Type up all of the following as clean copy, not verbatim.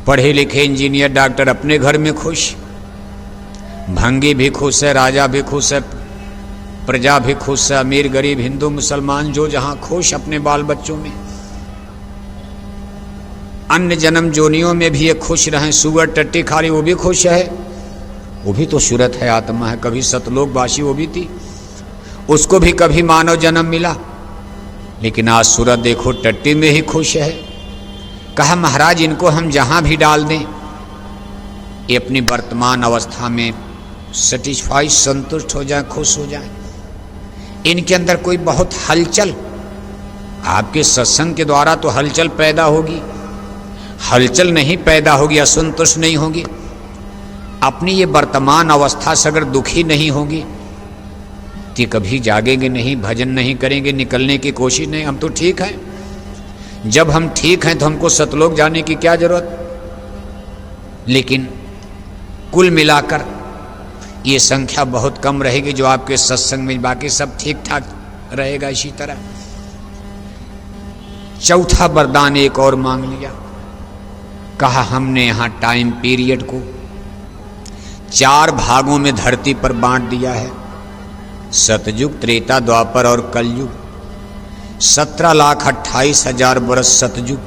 पढ़े लिखे engineer doctor अपने घर में खुश, भंगी भी खुश है, राजा भी खुश है, प्रजा भी खुश है, अमीर गरीब हिंदू मुसलमान जो जहां खुश अपने बाल बच्चों में। अन्य जन्म जोनियों में भी ये खुश रहें, सुअर टट्टी खाली वो भी खुश है, वो भी तो सूरत है, आत्मा है, कभी सतलोकवासी वो भी थी, उसको भी कभी मानव जन्म मिला, लेकिन आज सूरत देखो टट्टी में ही खुश है। कहा महाराज इनको हम जहां भी डाल दें ये अपनी वर्तमान अवस्था में सेटिस्फाई, संतुष्ट हो जाए, खुश हो जाए। इनके अंदर कोई बहुत हलचल, आपके सत्संग के द्वारा तो हलचल पैदा होगी, हलचल नहीं पैदा होगी, असंतुष्ट नहीं होगी। अपनी ये वर्तमान अवस्था से अगर दुखी नहीं होगी तो कभी जागेंगे नहीं, भजन नहीं करेंगे, निकलने की कोशिश नहीं। हम तो ठीक हैं, जब हम ठीक हैं तो हमको सतलोक जाने की क्या जरूरत। लेकिन कुल मिलाकर ये संख्या बहुत कम रहेगी जो आपके सत्संग में, बाकी सब ठीक ठाक रहेगा इसी तरह। चौथा वरदान एक और मांग लिया। कहा हमने यहां टाइम पीरियड को 4 भागों में धरती पर बांट दिया है, सतयुग, त्रेता, द्वापर और कलयुग। 17,28,000 बरस सतयुग,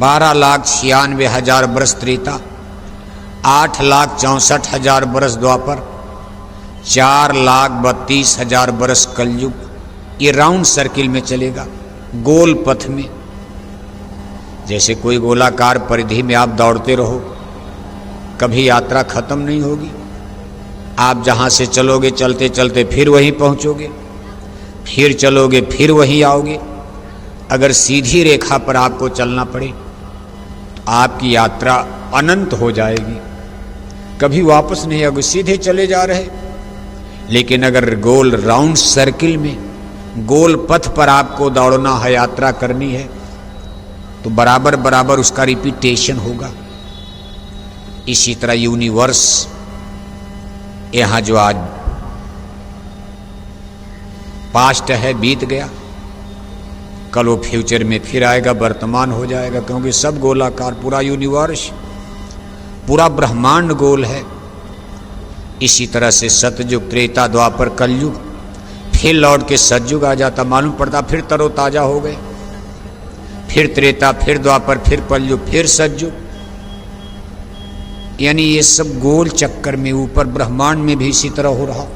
12,96,000 बरस त्रेता, 8,64,000 बरस द्वापर, 4,32,000 बरस कलयुग। ये राउंड सर्किल में चलेगा, गोल पथ में। जैसे कोई गोलाकार परिधि में आप दौड़ते रहो, कभी यात्रा खत्म नहीं होगी। आप जहां से चलोगे चलते चलते फिर वहीं पहुंचोगे, फिर चलोगे फिर वहीं आओगे। अगर सीधी रेखा पर आपको चलना पड़े तो आपकी यात्रा अनंत हो जाएगी, कभी वापस नहीं आओगे, सीधे चले जा रहे। लेकिन अगर गोल राउंड सर्किल में, गोल पथ पर आपको दौड़ना है, यात्रा करनी है, तो बराबर बराबर उसका रिपीटेशन होगा। इसी तरह यूनिवर्स यहां जो आज पास्ट है, बीत गया, कल वो फ्यूचर में फिर आएगा, वर्तमान हो जाएगा, क्योंकि सब गोलाकार, पूरा यूनिवर्स, पूरा ब्रह्मांड गोल है। इसी तरह से सतयुग, त्रेता, द्वापर, कलयुग, फिर लौट के सतयुग आ जाता, मालूम पड़ता फिर तरोताजा हो गए, फिर त्रेता, फिर द्वापर, फिर कलयुग, फिर सतयुग। यानी ये सब गोल चक्कर में, ऊपर ब्रह्मांड में भी इसी तरह हो रहा।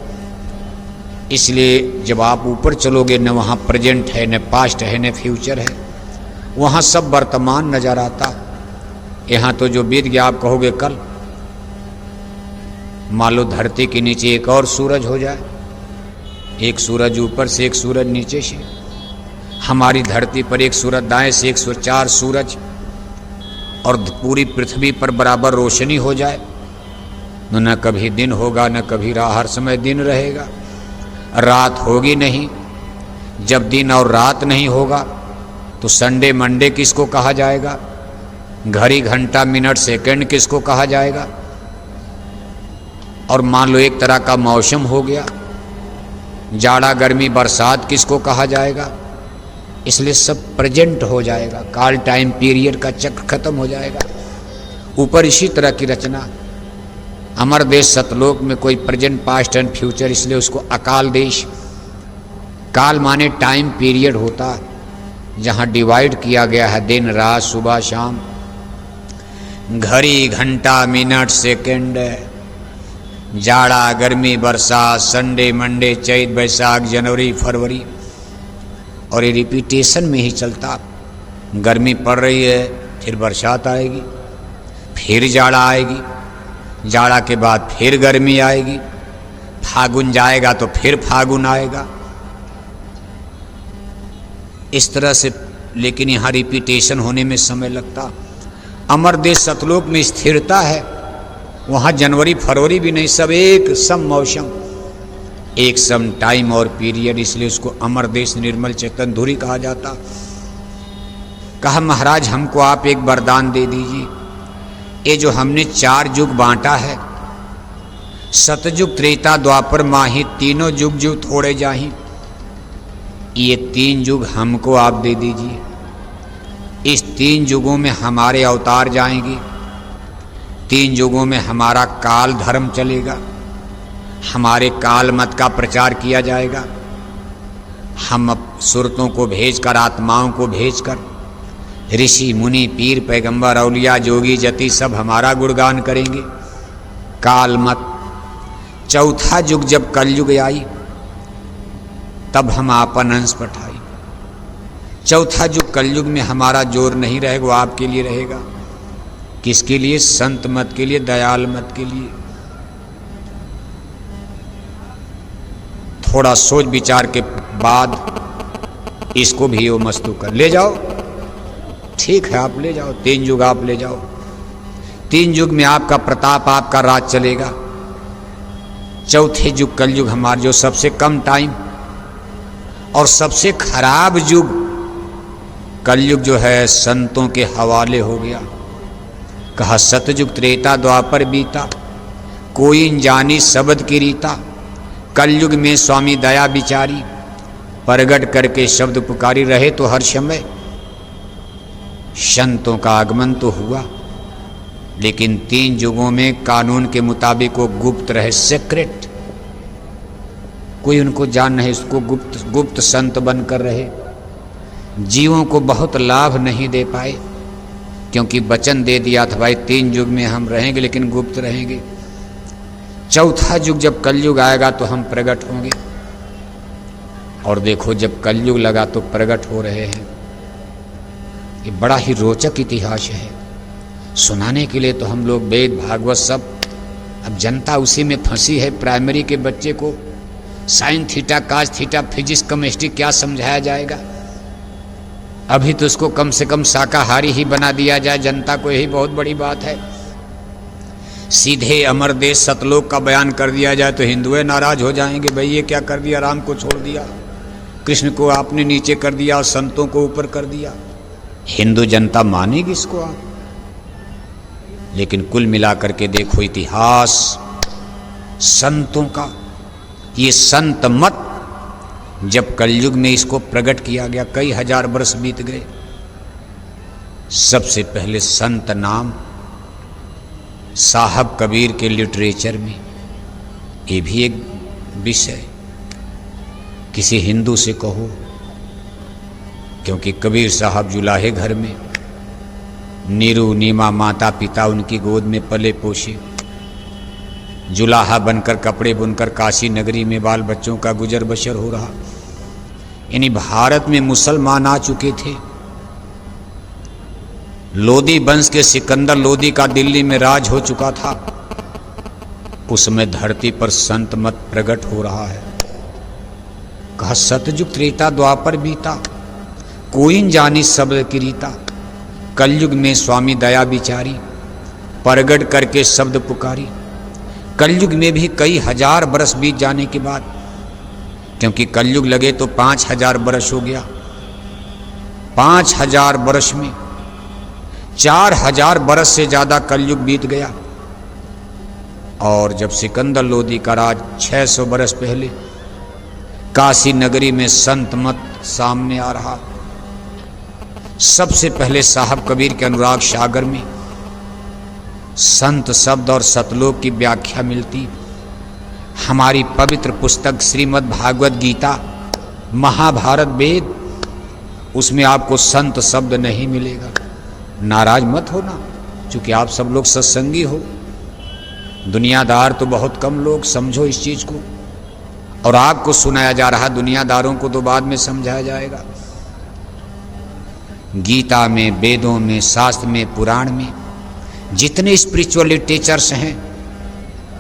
इसलिए जब आप ऊपर चलोगे, न वहाँ प्रेजेंट है, न पास्ट है, न फ्यूचर है, वहाँ सब वर्तमान नजर आता। यहाँ तो जो बीत गया आप कहोगे कल। मान लो धरती के नीचे एक और सूरज हो जाए, एक सूरज ऊपर से, एक सूरज नीचे से। हमारी धरती पर एक सूरज दाएं से, 104 सूरज, और पूरी पृथ्वी पर बराबर रोशनी हो जाए, न कभी दिन होगा न कभी रात, हर समय दिन रहेगा, रात होगी नहीं। जब दिन और रात नहीं होगा तो संडे मंडे किसको कहा जाएगा, घड़ी घंटा मिनट सेकंड किसको कहा जाएगा। और मान लो एक तरह का मौसम हो गया, जाड़ा गर्मी बरसात किसको कहा जाएगा। इसलिए सब प्रेजेंट हो जाएगा, काल टाइम पीरियड का चक्र खत्म हो जाएगा। ऊपर इसी तरह की रचना। अमर देश सतलोक में कोई प्रेजेंट, पास्ट एंड फ्यूचर, इसलिए उसको अकाल देश। काल माने टाइम पीरियड होता, जहाँ डिवाइड किया गया है दिन रात, सुबह शाम, घड़ी घंटा मिनट सेकंड, जाड़ा गर्मी बरसात, संडे मंडे, चैत बैसाख, जनवरी फरवरी। और ये रिपीटेशन में ही चलता। गर्मी पड़ रही है, फिर बरसात आएगी, फिर जाड़ा आएगी, जाड़ा के बाद फिर गर्मी आएगी, फागुन जाएगा तो फिर फागुन आएगा, इस तरह से। लेकिन यहाँ रिपीटेशन होने में समय लगता। अमर देश सतलोक में स्थिरता है, वहाँ जनवरी फरवरी भी नहीं, सब एक सम मौसम, एक सम टाइम और पीरियड, इसलिए उसको अमर देश निर्मल चेतन धुरी कहा जाता। कहा महाराज हमको आप एक वरदान दे दीजिए, ये जो हमने 4 युग बांटा है, सतयुग, त्रेता, द्वापर, माही, तीनों युग जो थोड़े जाही, ये 3 युग हमको आप दे दीजिए। इस 3 युगों में हमारे अवतार जाएंगे, 3 युगों में हमारा काल धर्म चलेगा, हमारे काल मत का प्रचार किया जाएगा। हम सुरतों को भेजकर, आत्माओं को भेजकर, ऋषि मुनि पीर पैगंबर औलिया जोगी जति सब हमारा गुणगान करेंगे। काल मत। चौथा युग जब कलयुग आई तब हम आपन अंश पठाई। चौथा युग कलयुग में हमारा जोर नहीं रहेगा, वो आपके लिए रहेगा। किसके लिए? संत मत के लिए, दयाल मत के लिए। थोड़ा सोच विचार के बाद इसको भी वो मस्तू कर ले जाओ। ठीक है, आप ले जाओ, 3 युग आप ले जाओ। 3 युग में आपका प्रताप, आपका राज चलेगा। चौथे युग कलयुग हमारा जो सबसे कम टाइम और सबसे खराब युग कलयुग जो है संतों के हवाले हो गया। कहा सतयुग त्रेता द्वापर बीता, कोई न जानी शब्द की रीता। कलयुग में स्वामी दया बिचारी, प्रगट करके शब्द पुकारी। रहे तो हर समय संतों का आगमन तो हुआ, लेकिन 3 युगों में कानून के मुताबिक वो गुप्त रहे, सीक्रेट। कोई उनको जान नहीं, उसको गुप्त संत बनकर रहे। जीवों को बहुत लाभ नहीं दे पाए, क्योंकि वचन दे दिया था भाई 3 युग में हम रहेंगे, लेकिन गुप्त रहेंगे। चौथा युग जब कलयुग आएगा तो हम प्रकट होंगे। और देखो जब कलयुग लगा तो प्रकट हो रहे हैं। ये बड़ा ही रोचक इतिहास है, सुनाने के लिए तो हम लोग वेद भागवत सब। अब जनता उसी में फंसी है। प्राइमरी के बच्चे को साइन थीटा, काज थीटा, फिजिक्स, केमिस्ट्री क्या समझाया जाएगा? अभी तो उसको कम से कम शाकाहारी ही बना दिया जाए, जनता को यही बहुत बड़ी बात है। सीधे अमर देश सतलोक का बयान कर दिया जाए तो हिंदुए नाराज हो जाएंगे, भाई ये क्या कर दिया, राम को छोड़ दिया, कृष्ण को आपने नीचे कर दिया और संतों को ऊपर कर दिया। हिंदू जनता मानेगी इसको आप? लेकिन कुल मिलाकर के देखो इतिहास संतों का, ये संत मत जब कलयुग में इसको प्रकट किया गया, कई हजार वर्ष बीत गए। सबसे पहले संत नाम साहब कबीर के लिटरेचर में, ये भी एक विषय किसी हिंदू से कहो, क्योंकि कबीर साहब जुलाहे घर में, नीरू नीमा माता पिता उनकी गोद में पले पोषे, जुलाहा बनकर कपड़े बुनकर काशी नगरी में बाल बच्चों का गुजर बसर हो रहा। यानी भारत में मुसलमान आ चुके थे। लोदी वंश के सिकंदर लोदी का दिल्ली में राज हो चुका था। उस समय धरती पर संत मत प्रकट हो रहा है। कहा सतयुग त्रेता द्वापर बीता, कोई न जानी शब्द की रीता। कलयुग में स्वामी दया बिचारी, प्रगट करके शब्द पुकारी। कलयुग में भी कई हजार बरस बीत जाने के बाद, क्योंकि कलयुग लगे तो 5000 बरस हो गया, 5000 बरस में 4000 बरस से ज्यादा कलयुग बीत गया। और जब सिकंदर लोदी का राज 600 बरस पहले, काशी नगरी में संत मत सामने आ रहा। सबसे पहले साहब कबीर के अनुराग सागर में संत शब्द और सतलोक की व्याख्या मिलती। हमारी पवित्र पुस्तक श्रीमद् भागवत गीता, महाभारत, वेद, उसमें आपको संत शब्द नहीं मिलेगा। नाराज मत होना, क्योंकि आप सब लोग सत्संगी हो। दुनियादार तो बहुत कम लोग, समझो इस चीज को। और आपको सुनाया जा रहा, दुनियादारों को तो बाद में समझाया जाएगा। गीता में, वेदों में, शास्त्र में, पुराण में जितने स्पिरिचुअल लिटरेचर्स हैं,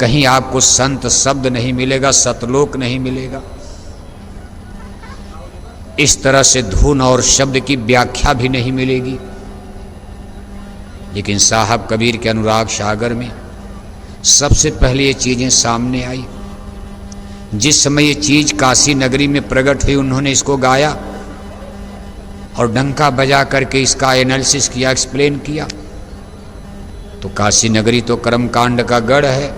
कहीं आपको संत शब्द नहीं मिलेगा, सतलोक नहीं मिलेगा। इस तरह से धुन और शब्द की व्याख्या भी नहीं मिलेगी। लेकिन साहब कबीर के अनुराग सागर में सबसे पहले ये चीजें सामने आई। जिस समय ये चीज काशी नगरी में प्रकट हुई, उन्होंने इसको गाया और डंका बजा करके इसका एनालिसिस किया, एक्सप्लेन किया। तो काशी नगरी तो कर्मकांड का गढ़ है।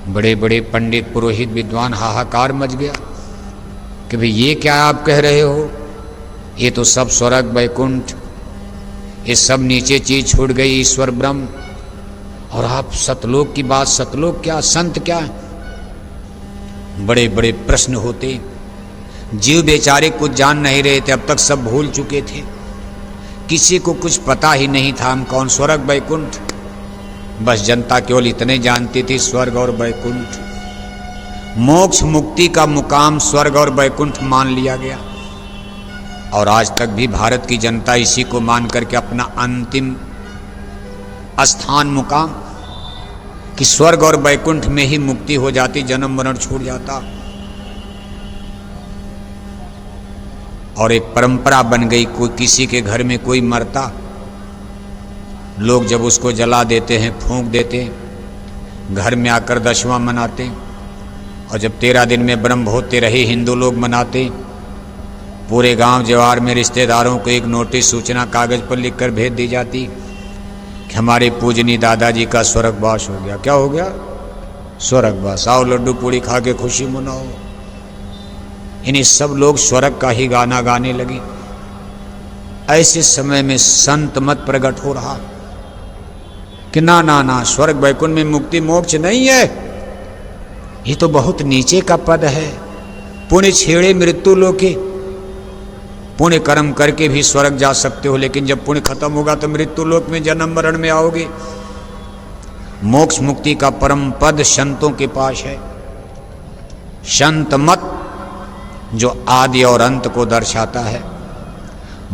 बड़े बड़े पंडित, पुरोहित, विद्वान, हाहाकार मच गया कि भाई ये क्या आप कह रहे हो, ये तो सब स्वर्ग, वैकुंठ, ये सब नीचे चीज छूट गई, ईश्वर ब्रह्म। और आप सतलोक की बात, सतलोक क्या, संत क्या? बड़े बड़े प्रश्न होते। जीव बेचारे कुछ जान नहीं रहे थे, अब तक सब भूल चुके थे। किसी को कुछ पता ही नहीं था हम कौन, स्वर्ग वैकुंठ। बस जनता केवल इतने जानती थी, स्वर्ग और वैकुंठ। मोक्ष मुक्ति का मुकाम स्वर्ग और वैकुंठ मान लिया गया। और आज तक भी भारत की जनता इसी को मान करके अपना अंतिम स्थान मुकाम कि स्वर्ग और वैकुंठ में ही मुक्ति हो जाती, जन्म मरण छूट जाता। और एक परंपरा बन गई, कोई किसी के घर में कोई मरता, लोग जब उसको जला देते हैं, फूंक देते हैं, घर में आकर 10वां मनाते हैं। और जब 13 दिन में ब्रह्म होते रहे हिंदू लोग मनाते, पूरे गांव जवार में रिश्तेदारों को एक नोटिस सूचना कागज पर लिखकर भेज दी जाती कि हमारे पूजनीय दादाजी का स्वर्गवास हो गया। क्या हो गया? स्वर्गवास। आओ लड्डू पूड़ी खा के खुशी मनाओ। इन्हीं सब लोग स्वर्ग का ही गाना गाने लगे। ऐसे समय में संत मत प्रकट हो रहा कि ना ना ना, स्वर्ग वैकुंठ में मुक्ति मोक्ष नहीं है, ये तो बहुत नीचे का पद है। पुण्य छेड़े मृत्यु लोके, पुण्य कर्म करके भी स्वर्ग जा सकते हो, लेकिन जब पुण्य खत्म होगा तो मृत्यु लोक में जन्म मरण में आओगे। मोक्ष मुक्ति का परम पद संतों के पास है। संत मत जो आदि और अंत को दर्शाता है।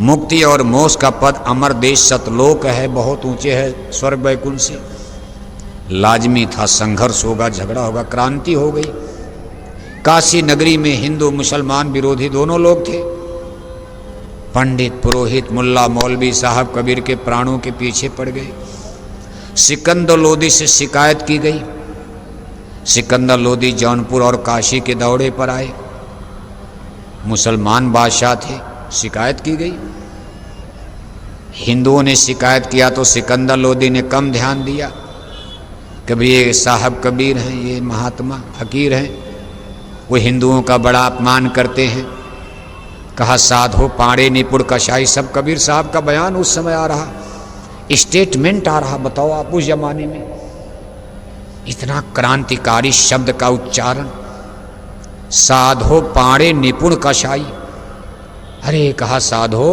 मुक्ति और मोक्ष का पद अमर देश सतलोक है, बहुत ऊंचे है स्वर्ग वैकुंठ से। लाजमी था, संघर्ष होगा, झगड़ा होगा, क्रांति हो गई। काशी नगरी में हिंदू मुसलमान विरोधी दोनों लोग थे। पंडित पुरोहित मुल्ला मौलवी साहब कबीर के प्राणों के पीछे पड़ गए। सिकंदर लोदी से शिकायत की गई। सिकंदर लोदी जौनपुर और काशी के दौरे पर आए। मुसलमान बादशाह थे, शिकायत की गई। हिंदुओं ने शिकायत किया तो सिकंदर लोदी ने कम ध्यान दिया। कभी ये साहब कबीर हैं, ये महात्मा फकीर हैं, वो हिंदुओं का बड़ा अपमान करते हैं। कहा साधो पाड़े निपुण कसाई, सब कबीर साहब का बयान उस समय आ रहा, स्टेटमेंट आ रहा। बताओ आप उस जमाने में इतना क्रांतिकारी शब्द का उच्चारण, साधो पाड़े निपुण कसाई। अरे कहा साधो,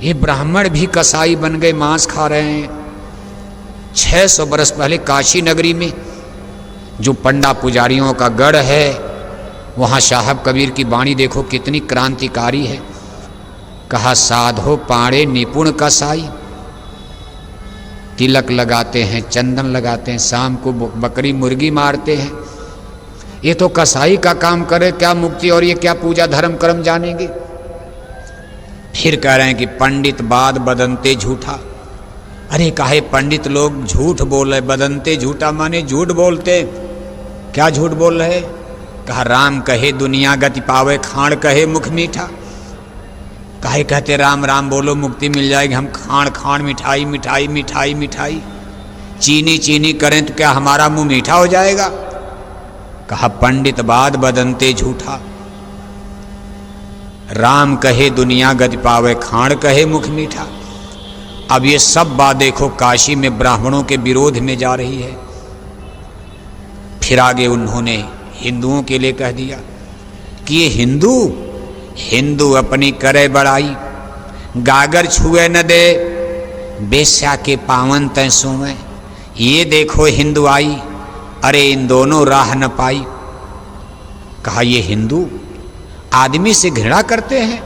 ये ब्राह्मण भी कसाई बन गए, मांस खा रहे हैं। 600 बरस पहले काशी नगरी में जो पंडा पुजारियों का गढ़ है, वहाँ साहब कबीर की वाणी देखो कितनी क्रांतिकारी है। कहा साधो पाड़े निपुण कसाई। तिलक लगाते हैं, चंदन लगाते हैं, शाम को बकरी मुर्गी मारते हैं। ये तो कसाई का काम करे, क्या मुक्ति और ये क्या पूजा धर्म कर्म जानेंगे। फिर कह रहे हैं कि पंडित बाद बदनते झूठा। अरे काहे पंडित लोग झूठ बोल रहे, बदनते झूठा माने झूठ बोलते। क्या झूठ बोल रहे? कहा राम कहे दुनिया गति पावे, खाण कहे मुख मीठा। काहे कहते राम राम बोलो मुक्ति मिल जाएगी, हम खाण खाण मिठाई मिठाई मिठाई मिठाई, चीनी चीनी करें तो क्या हमारा मुंह मीठा हो जाएगा। कहा पंडित बाद बदनते झूठा। राम कहे दुनिया गति पावे, खाण कहे मुख मीठा। अब ये सब बात देखो काशी में ब्राह्मणों के विरोध में जा रही है। फिर आगे उन्होंने हिंदुओं के लिए कह दिया कि ये हिंदू अपनी करे बड़ाई, गागर छुए न दे, बेश्या के पावन तय सुवे। ये देखो हिंदू आई, अरे इन दोनों राह न पाई। कहा ये हिंदू आदमी से घृणा करते हैं।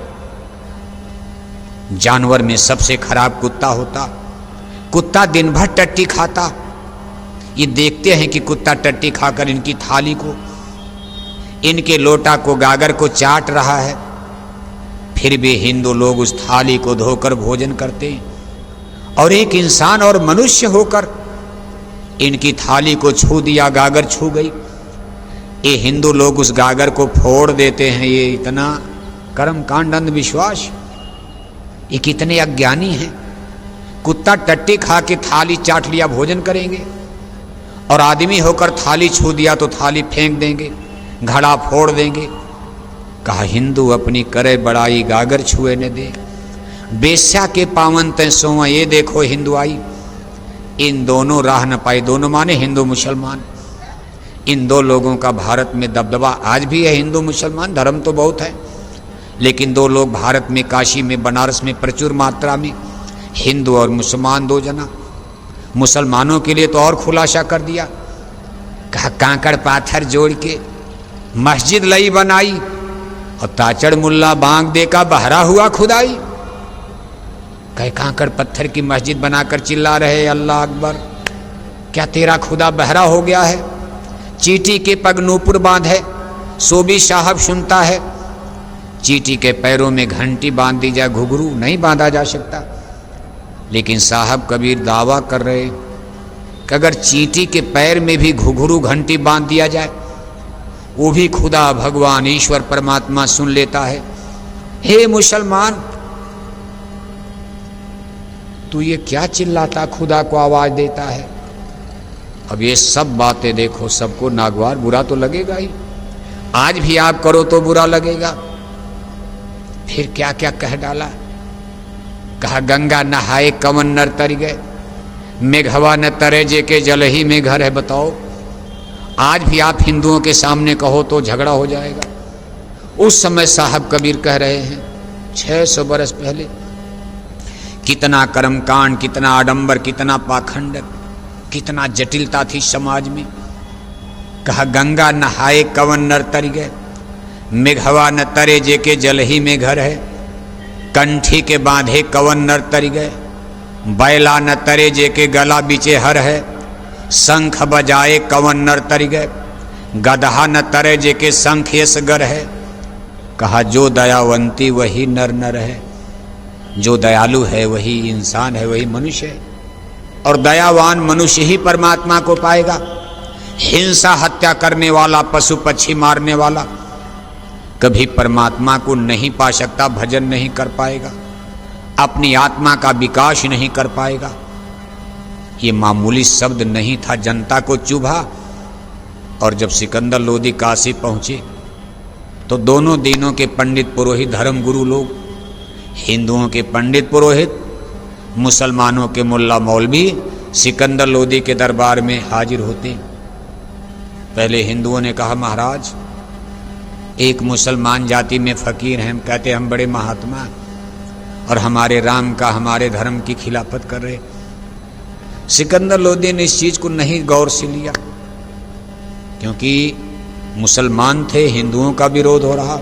जानवर में सबसे खराब कुत्ता होता। कुत्ता दिन भर टट्टी खाता। ये देखते हैं कि कुत्ता टट्टी खाकर इनकी थाली को, इनके लोटा को, गागर को चाट रहा है, फिर भी हिंदू लोग उस थाली को धोकर भोजन करते हैं। और एक इंसान और मनुष्य होकर इनकी थाली को छू दिया, गागर छू गई, ये हिंदू लोग उस गागर को फोड़ देते हैं। ये इतना कर्मकांड अंधविश्वास, ये कितने अज्ञानी हैं। कुत्ता टट्टी खा के थाली चाट लिया, भोजन करेंगे, और आदमी होकर थाली छू दिया तो थाली फेंक देंगे, घड़ा फोड़ देंगे। कहा हिंदू अपनी करे बड़ाई, गागर छुए न दे। बेश्या के पावन तय सोवा, ये देखो हिंदू आई। इन दोनों राह न पाई, दोनों माने हिंदू मुसलमान। इन दो लोगों का भारत में दबदबा आज भी है। हिंदू मुसलमान धर्म तो बहुत है, लेकिन दो लोग भारत में, काशी में, बनारस में प्रचुर मात्रा में, हिंदू और मुसलमान दो जना। मुसलमानों के लिए तो और खुलासा कर दिया, कहा कांकड़ पाथर जोड़ के मस्जिद लई बनाई और ताचड़ मुल्ला बांग दे का बहरा हुआ खुदाई। कहे कांकड़ पत्थर की मस्जिद बनाकर चिल्ला रहे अल्लाह अकबर, क्या तेरा खुदा बहरा हो गया है? चींटी के पग नूपुर बांधे सो भी साहब सुनता है। चींटी के पैरों में घंटी बांध दी जाए, घुघरू नहीं बांधा जा सकता। लेकिन साहब कबीर दावा कर रहे कि अगर चींटी के पैर में भी घुघरू घंटी बांध दिया जाए, वो भी खुदा भगवान ईश्वर परमात्मा सुन लेता है। हे मुसलमान, तू ये क्या चिल्लाता, खुदा को आवाज देता है? अब ये सब बातें देखो, सबको नागवार बुरा तो लगेगा ही। आज भी आप करो तो बुरा लगेगा। फिर क्या क्या कह डाला, कहा गंगा नहाए कवन नर तर गए, मेघवा न तरे जे के जल ही में घर है। बताओ, आज भी आप हिंदुओं के सामने कहो तो झगड़ा हो जाएगा। उस समय साहब कबीर कह रहे हैं 600 बरस पहले, कितना कर्मकांड, कितना आडंबर, कितना पाखंड, कितना जटिलता थी समाज में। कहा गंगा नहाए कवन नर तर गए, मेघवा न तरे जे के जल ही में घर है। कंठी के बांधे कवन नर तर गए, बैला न तरे जे के गला बीचे हर है। शंख बजाए कवन नर तर गए, गदहा न तरे जे के शंख यस गर है। कहा जो दयावंती वही नर नर है, जो दयालु है वही इंसान है, वही मनुष्य है। और दयावान मनुष्य ही परमात्मा को पाएगा। हिंसा हत्या करने वाला, पशु पक्षी मारने वाला कभी परमात्मा को नहीं पा सकता, भजन नहीं कर पाएगा, अपनी आत्मा का विकास नहीं कर पाएगा। ये मामूली शब्द नहीं था, जनता को चुभा। और जब सिकंदर लोदी काशी पहुंचे तो दोनों दिनों के पंडित पुरोहित, धर्मगुरु लोग, हिंदुओं के पंडित पुरोहित, मुसलमानों के मुल्ला मौलवी सिकंदर लोदी के दरबार में हाजिर होते। पहले हिंदुओं ने कहा महाराज, एक मुसलमान जाति में फकीर हैं, कहते हम बड़े महात्मा और हमारे राम का, हमारे धर्म की खिलाफत कर रहे। सिकंदर लोदी ने इस चीज को नहीं गौर से लिया, क्योंकि मुसलमान थे, हिंदुओं का विरोध हो रहा।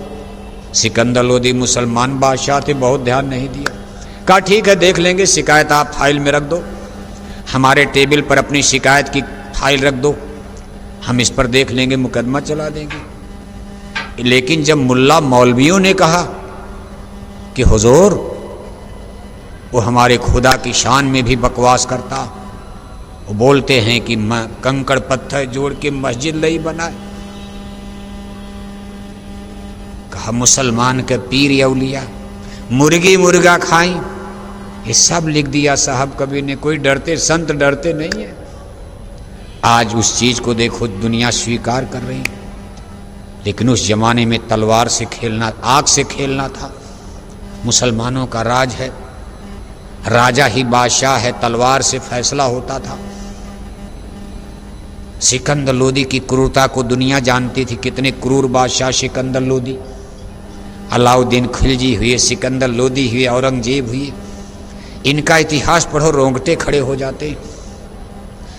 सिकंदर लोदी मुसलमान बादशाह थे, बहुत ध्यान नहीं दिया। कहा ठीक है, देख लेंगे, शिकायत आप फाइल में रख दो, हमारे टेबल पर अपनी शिकायत की फाइल रख दो, हम इस पर देख लेंगे, मुकदमा चला देंगे। लेकिन जब मुल्ला मौलवियों ने कहा कि हुजूर, वो हमारे खुदा की शान में भी बकवास करता, वो बोलते हैं कि कंकड़ पत्थर जोड़ के मस्जिद लई बनाए। कहा मुसलमान के पीर औलिया मुर्गी मुर्गा खाई, ये सब लिख दिया साहब कबीर ने। कोई डरते, संत डरते नहीं है। आज उस चीज को देखो, दुनिया स्वीकार कर रही है, लेकिन उस जमाने में तलवार से खेलना, आग से खेलना था। मुसलमानों का राज है, राजा ही बादशाह है, तलवार से फैसला होता था। सिकंदर लोदी की क्रूरता को दुनिया जानती थी, कितने क्रूर बादशाह सिकंदर लोदी। अलाउद्दीन खिलजी हुए, सिकंदर लोदी हुए, औरंगजेब हुए। इनका इतिहास पढ़ो, रोंगटे खड़े हो जाते।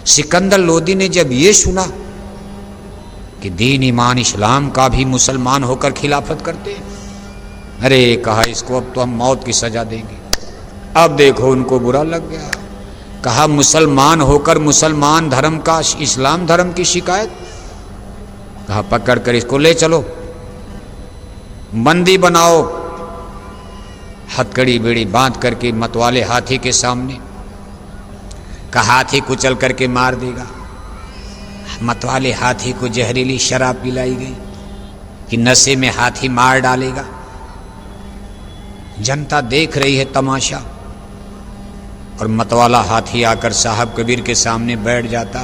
सिकंदर लोदी ने जब ये सुना कि दीन ईमान इस्लाम का भी मुसलमान होकर खिलाफत करते, अरे कहा इसको अब तो हम मौत की सजा देंगे। अब देखो उनको बुरा लग गया। कहा मुसलमान होकर मुसलमान धर्म का, इस्लाम धर्म की शिकायत। कहा पकड़ कर इसको ले चलो, बंदी बनाओ, हथकड़ी बेड़ी बांध करके मतवाले हाथी के सामने। कहा हाथी कुचल करके मार देगा। मतवाले हाथी को जहरीली शराब पिलाई गई कि नशे में हाथी मार डालेगा। जनता देख रही है तमाशा, और मतवाला हाथी आकर साहब कबीर के सामने बैठ जाता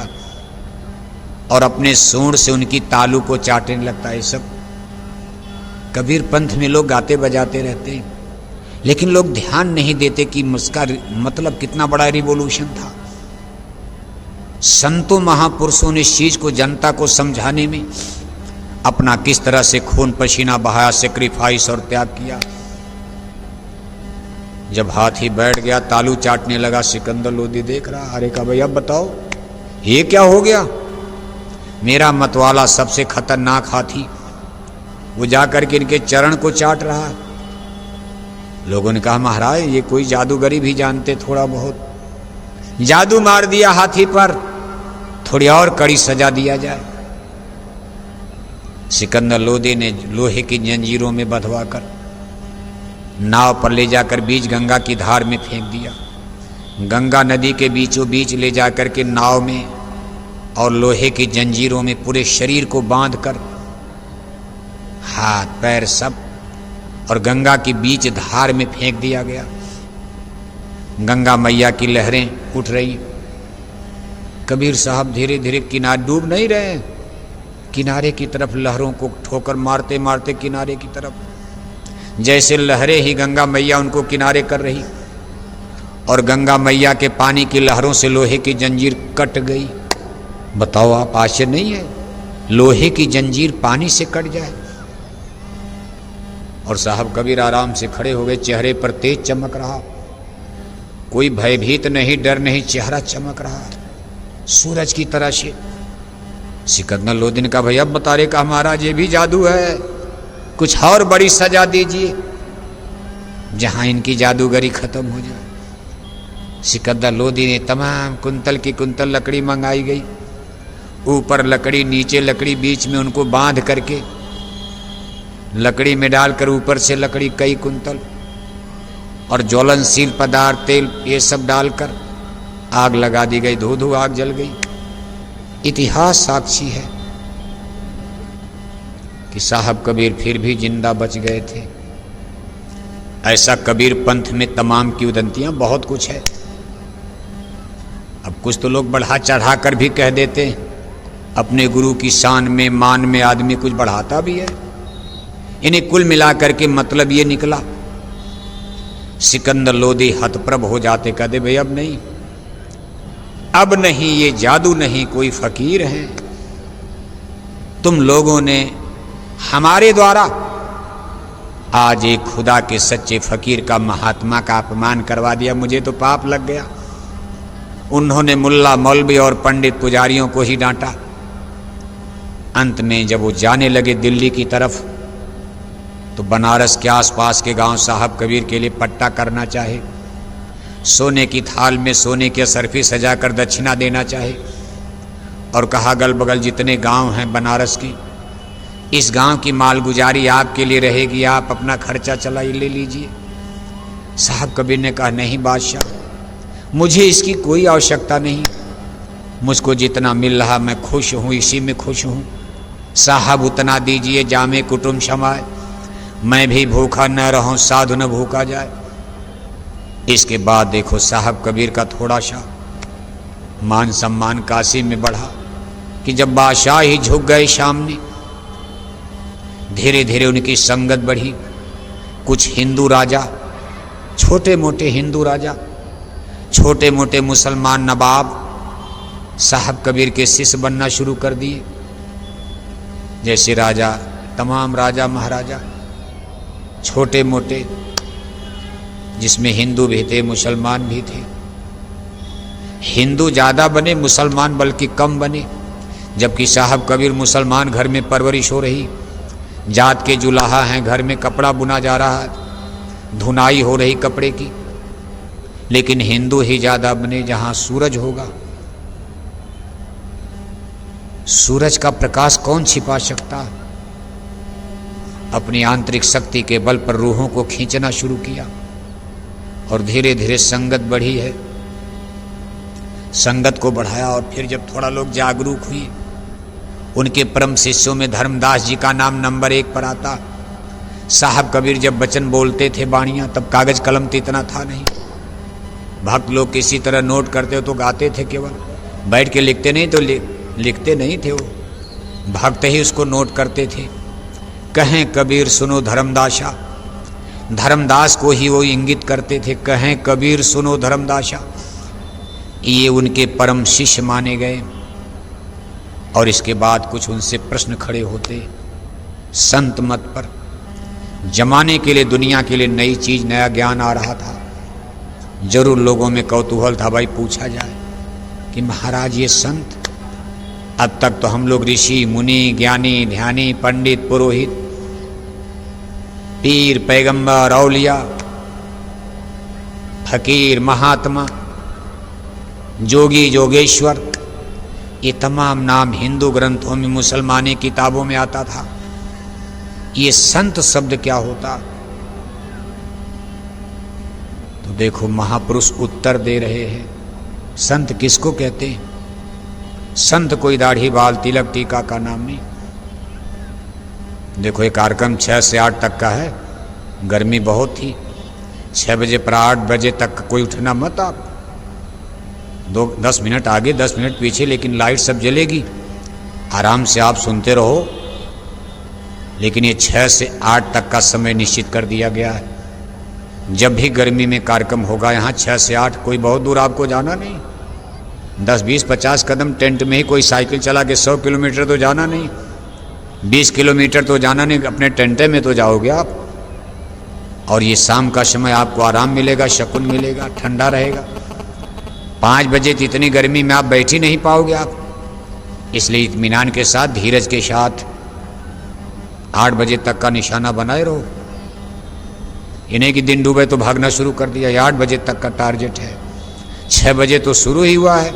और अपने सूंड से उनकी तालू को चाटने लगता। ये सब कबीर पंथ में लोग गाते बजाते रहते हैं, लेकिन लोग ध्यान नहीं देते कि उसका मतलब कितना बड़ा रिवॉल्यूशन था। संतों महापुरुषों ने इस चीज को जनता को समझाने में अपना किस तरह से खून पसीना बहाया, सेक्रीफाइस और त्याग किया। जब हाथी बैठ गया, तालू चाटने लगा, सिकंदर लोदी देख रहा। अरे कहा भाई अब बताओ ये क्या हो गया? मेरा मतवाला सबसे खतरनाक हाथी, वो जाकर के इनके चरण को चाट रहा। लोगों ने कहा महाराज ये कोई जादूगरी भी जानते, थोड़ा बहुत जादू मार दिया हाथी पर, थोड़ी और कड़ी सजा दिया जाए। सिकंदर लोदी ने लोहे की जंजीरों में बंधवा कर नाव पर ले जाकर बीच गंगा की धार में फेंक दिया। गंगा नदी के बीचों बीच ले जाकर के नाव में और लोहे की जंजीरों में पूरे शरीर को बांधकर हाथ पैर सब, और गंगा की बीच धार में फेंक दिया गया। गंगा मैया की लहरें उठ रही। कबीर साहब धीरे धीरे किनारे, डूब नहीं रहे, किनारे की तरफ लहरों को ठोकर मारते मारते किनारे की तरफ, जैसे लहरें ही गंगा मैया उनको किनारे कर रही। और गंगा मैया के पानी की लहरों से लोहे की जंजीर कट गई। बताओ आप, आश्चर्य नहीं है लोहे की जंजीर पानी से कट जाए? और साहब कबीर आराम से खड़े हो गए, चेहरे पर तेज चमक रहा, कोई भयभीत नहीं, डर नहीं, चेहरा चमक रहा सूरज की तरह से। सिकंदर लोदी ने कहा भाई अब बता रहे, कहा महाराज ये भी जादू है, कुछ और बड़ी सजा दीजिए जहां इनकी जादूगरी खत्म हो जाए। सिकंदर लोदी ने तमाम कुंतल की कुंतल लकड़ी मंगाई गई, ऊपर लकड़ी नीचे लकड़ी, बीच में उनको बांध करके लकड़ी में डालकर ऊपर से लकड़ी कई कुंतल, और ज्वलनशील पदार्थ तेल ये सब डालकर आग लगा दी गई। धू धू आग जल गई। इतिहास साक्षी है कि साहब कबीर फिर भी जिंदा बच गए थे। ऐसा कबीर पंथ में तमाम की उदंतियां बहुत कुछ है। अब कुछ तो लोग बढ़ा चढ़ा कर भी कह देते हैं, अपने गुरु की शान में मान में आदमी कुछ बढ़ाता भी है। इन्हें कुल मिलाकर के मतलब ये निकला, सिकंदर लोदी हतप्रभ हो जाते, कहते भाई अब नहीं, अब नहीं, ये जादू नहीं, कोई फकीर हैं। तुम लोगों ने हमारे द्वारा आज एक खुदा के सच्चे फकीर का, महात्मा का अपमान करवा दिया, मुझे तो पाप लग गया। उन्होंने मुल्ला मौलवी और पंडित पुजारियों को ही डांटा। अंत में जब वो जाने लगे दिल्ली की तरफ, तो बनारस के आसपास के गांव साहब कबीर के लिए पट्टा करना चाहे, सोने की थाल में सोने की असरफी सजाकर दक्षिणा देना चाहे, और कहा अगल बगल जितने गांव हैं बनारस की, इस गांव की मालगुजारी आपके लिए रहेगी, आप अपना खर्चा चला ले लीजिए। साहब कबीर ने कहा नहीं बादशाह, मुझे इसकी कोई आवश्यकता नहीं, मुझको जितना मिल रहा मैं खुश हूँ, इसी में खुश हूँ। साहब उतना दीजिए, जामे कुटुंब समाए, मैं भी भूखा न रहूं, साधु न भूखा जाए। इसके बाद देखो साहब कबीर का थोड़ा सा मान सम्मान काशी में बढ़ा कि जब बादशाह ही झुक गए सामने, धीरे धीरे उनकी संगत बढ़ी। कुछ हिंदू राजा, छोटे मोटे हिंदू राजा, छोटे मोटे मुसलमान नवाब साहब कबीर के शिष्य बनना शुरू कर दिए। जैसे राजा, तमाम राजा महाराजा छोटे मोटे, जिसमें हिंदू भी थे मुसलमान भी थे। हिंदू ज़्यादा बने, मुसलमान बल्कि कम बने। जबकि साहब कबीर मुसलमान घर में परवरिश हो रही, जात के जुलाहा हैं, घर में कपड़ा बुना जा रहा है, धुनाई हो रही कपड़े की, लेकिन हिंदू ही ज़्यादा बने। जहाँ सूरज होगा, सूरज का प्रकाश कौन छिपा सकता? अपनी आंतरिक शक्ति के बल पर रूहों को खींचना शुरू किया, और धीरे धीरे संगत बढ़ी है। संगत को बढ़ाया, और फिर जब थोड़ा लोग जागरूक हुए, उनके परम शिष्यों में धर्मदास जी का नाम नंबर 1 पर आता। साहब कबीर जब वचन बोलते थे बाणियाँ, तब कागज कलम तो इतना था नहीं। भक्त लोग किसी तरह नोट करते हो तो गाते थे, केवल बैठ के लिखते नहीं, तो लिखते नहीं थे, वो भक्त ही उसको नोट करते थे। कहें कबीर सुनो धर्मदासा, धर्मदास को ही वो इंगित करते थे, कहें कबीर सुनो धर्मदासा। ये उनके परम शिष्य माने गए। और इसके बाद कुछ उनसे प्रश्न खड़े होते संत मत पर। जमाने के लिए, दुनिया के लिए नई चीज, नया ज्ञान आ रहा था। जरूर लोगों में कौतूहल था, भाई पूछा जाए कि महाराज ये संत, अब तक तो हम लोग ऋषि मुनि ज्ञानी ध्यानी पंडित पुरोहित पीर पैगंबर औलिया फकीर महात्मा जोगी जोगेश्वर, ये तमाम नाम हिंदू ग्रंथों में मुसलमानी किताबों में आता था। ये संत शब्द क्या होता? तो देखो महापुरुष उत्तर दे रहे हैं। संत किसको कहते हैं? संत कोई दाढ़ी बाल तिलक टीका का नाम नहीं। देखो ये कार्यक्रम 6 से 8 तक का है, गर्मी बहुत थी, 6 बजे पर 8 बजे तक कोई उठना मत आप, 10 मिनट आगे 10 मिनट पीछे, लेकिन लाइट सब जलेगी, आराम से आप सुनते रहो। लेकिन ये 6 से 8 तक का समय निश्चित कर दिया गया है। जब भी गर्मी में कार्यक्रम होगा यहाँ 6 से 8, कोई बहुत दूर आपको जाना नहीं, 10, 20, 50 कदम टेंट में ही, कोई साइकिल चला के 100 किलोमीटर तो जाना नहीं, 20 किलोमीटर तो जाना नहीं, अपने टेंटे में तो जाओगे आप। और ये शाम का समय आपको आराम मिलेगा, सुकून मिलेगा, ठंडा रहेगा। 5 बजे तो इतनी गर्मी में आप बैठ ही नहीं पाओगे आप। इसलिए इत्मीनान के साथ, धीरज के साथ 8 बजे तक का निशाना बनाए रहो। इन्हें कि दिन डूबे तो भागना शुरू कर दिया। 8 बजे तक का टारगेट है, 6 बजे तो शुरू ही हुआ है।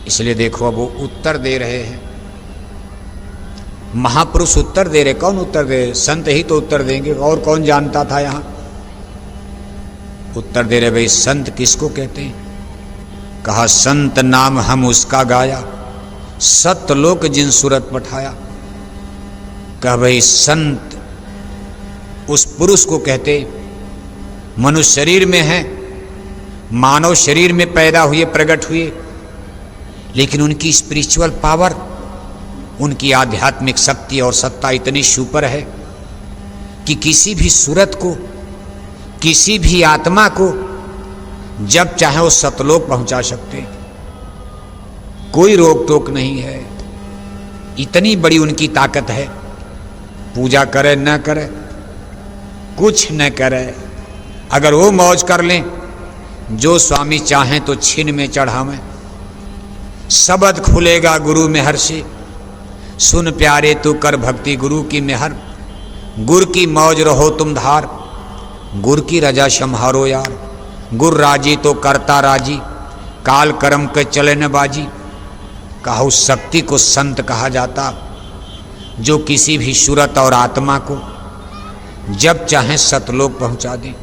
इसलिए देखो अब वो उत्तर दे रहे हैं, महापुरुष उत्तर दे रहे। कौन उत्तर दे? संत ही तो उत्तर देंगे, और कौन जानता था यहाँ? उत्तर दे रहे, भाई संत किसको कहते हैं? कहा संत नाम हम उसका गाया, सतलोक जिन सूरत पठाया। कहा भाई संत उस पुरुष को कहते, मनुष्य शरीर में है, मानव शरीर में पैदा हुए, प्रकट हुए, लेकिन उनकी स्पिरिचुअल पावर, उनकी आध्यात्मिक शक्ति और सत्ता इतनी सुपर है कि किसी भी सूरत को, किसी भी आत्मा को जब चाहे वो सतलोक पहुंचा सकते, कोई रोक टोक नहीं है। इतनी बड़ी उनकी ताकत है। पूजा करे न करे, कुछ न करे, अगर वो मौज कर लें, जो स्वामी चाहें तो छिन में चढ़ावें। शब्द खुलेगा गुरु मेहर से, सुन प्यारे तू कर भक्ति गुरु की मेहर। गुर की मौज रहो तुम धार, गुर की रजा संहारो यार। गुर राजी तो करता राजी, काल कर्म के चले न बाजी। कहा उस शक्ति को संत कहा जाता, जो किसी भी सूरत और आत्मा को जब चाहे सतलोक पहुंचा दे।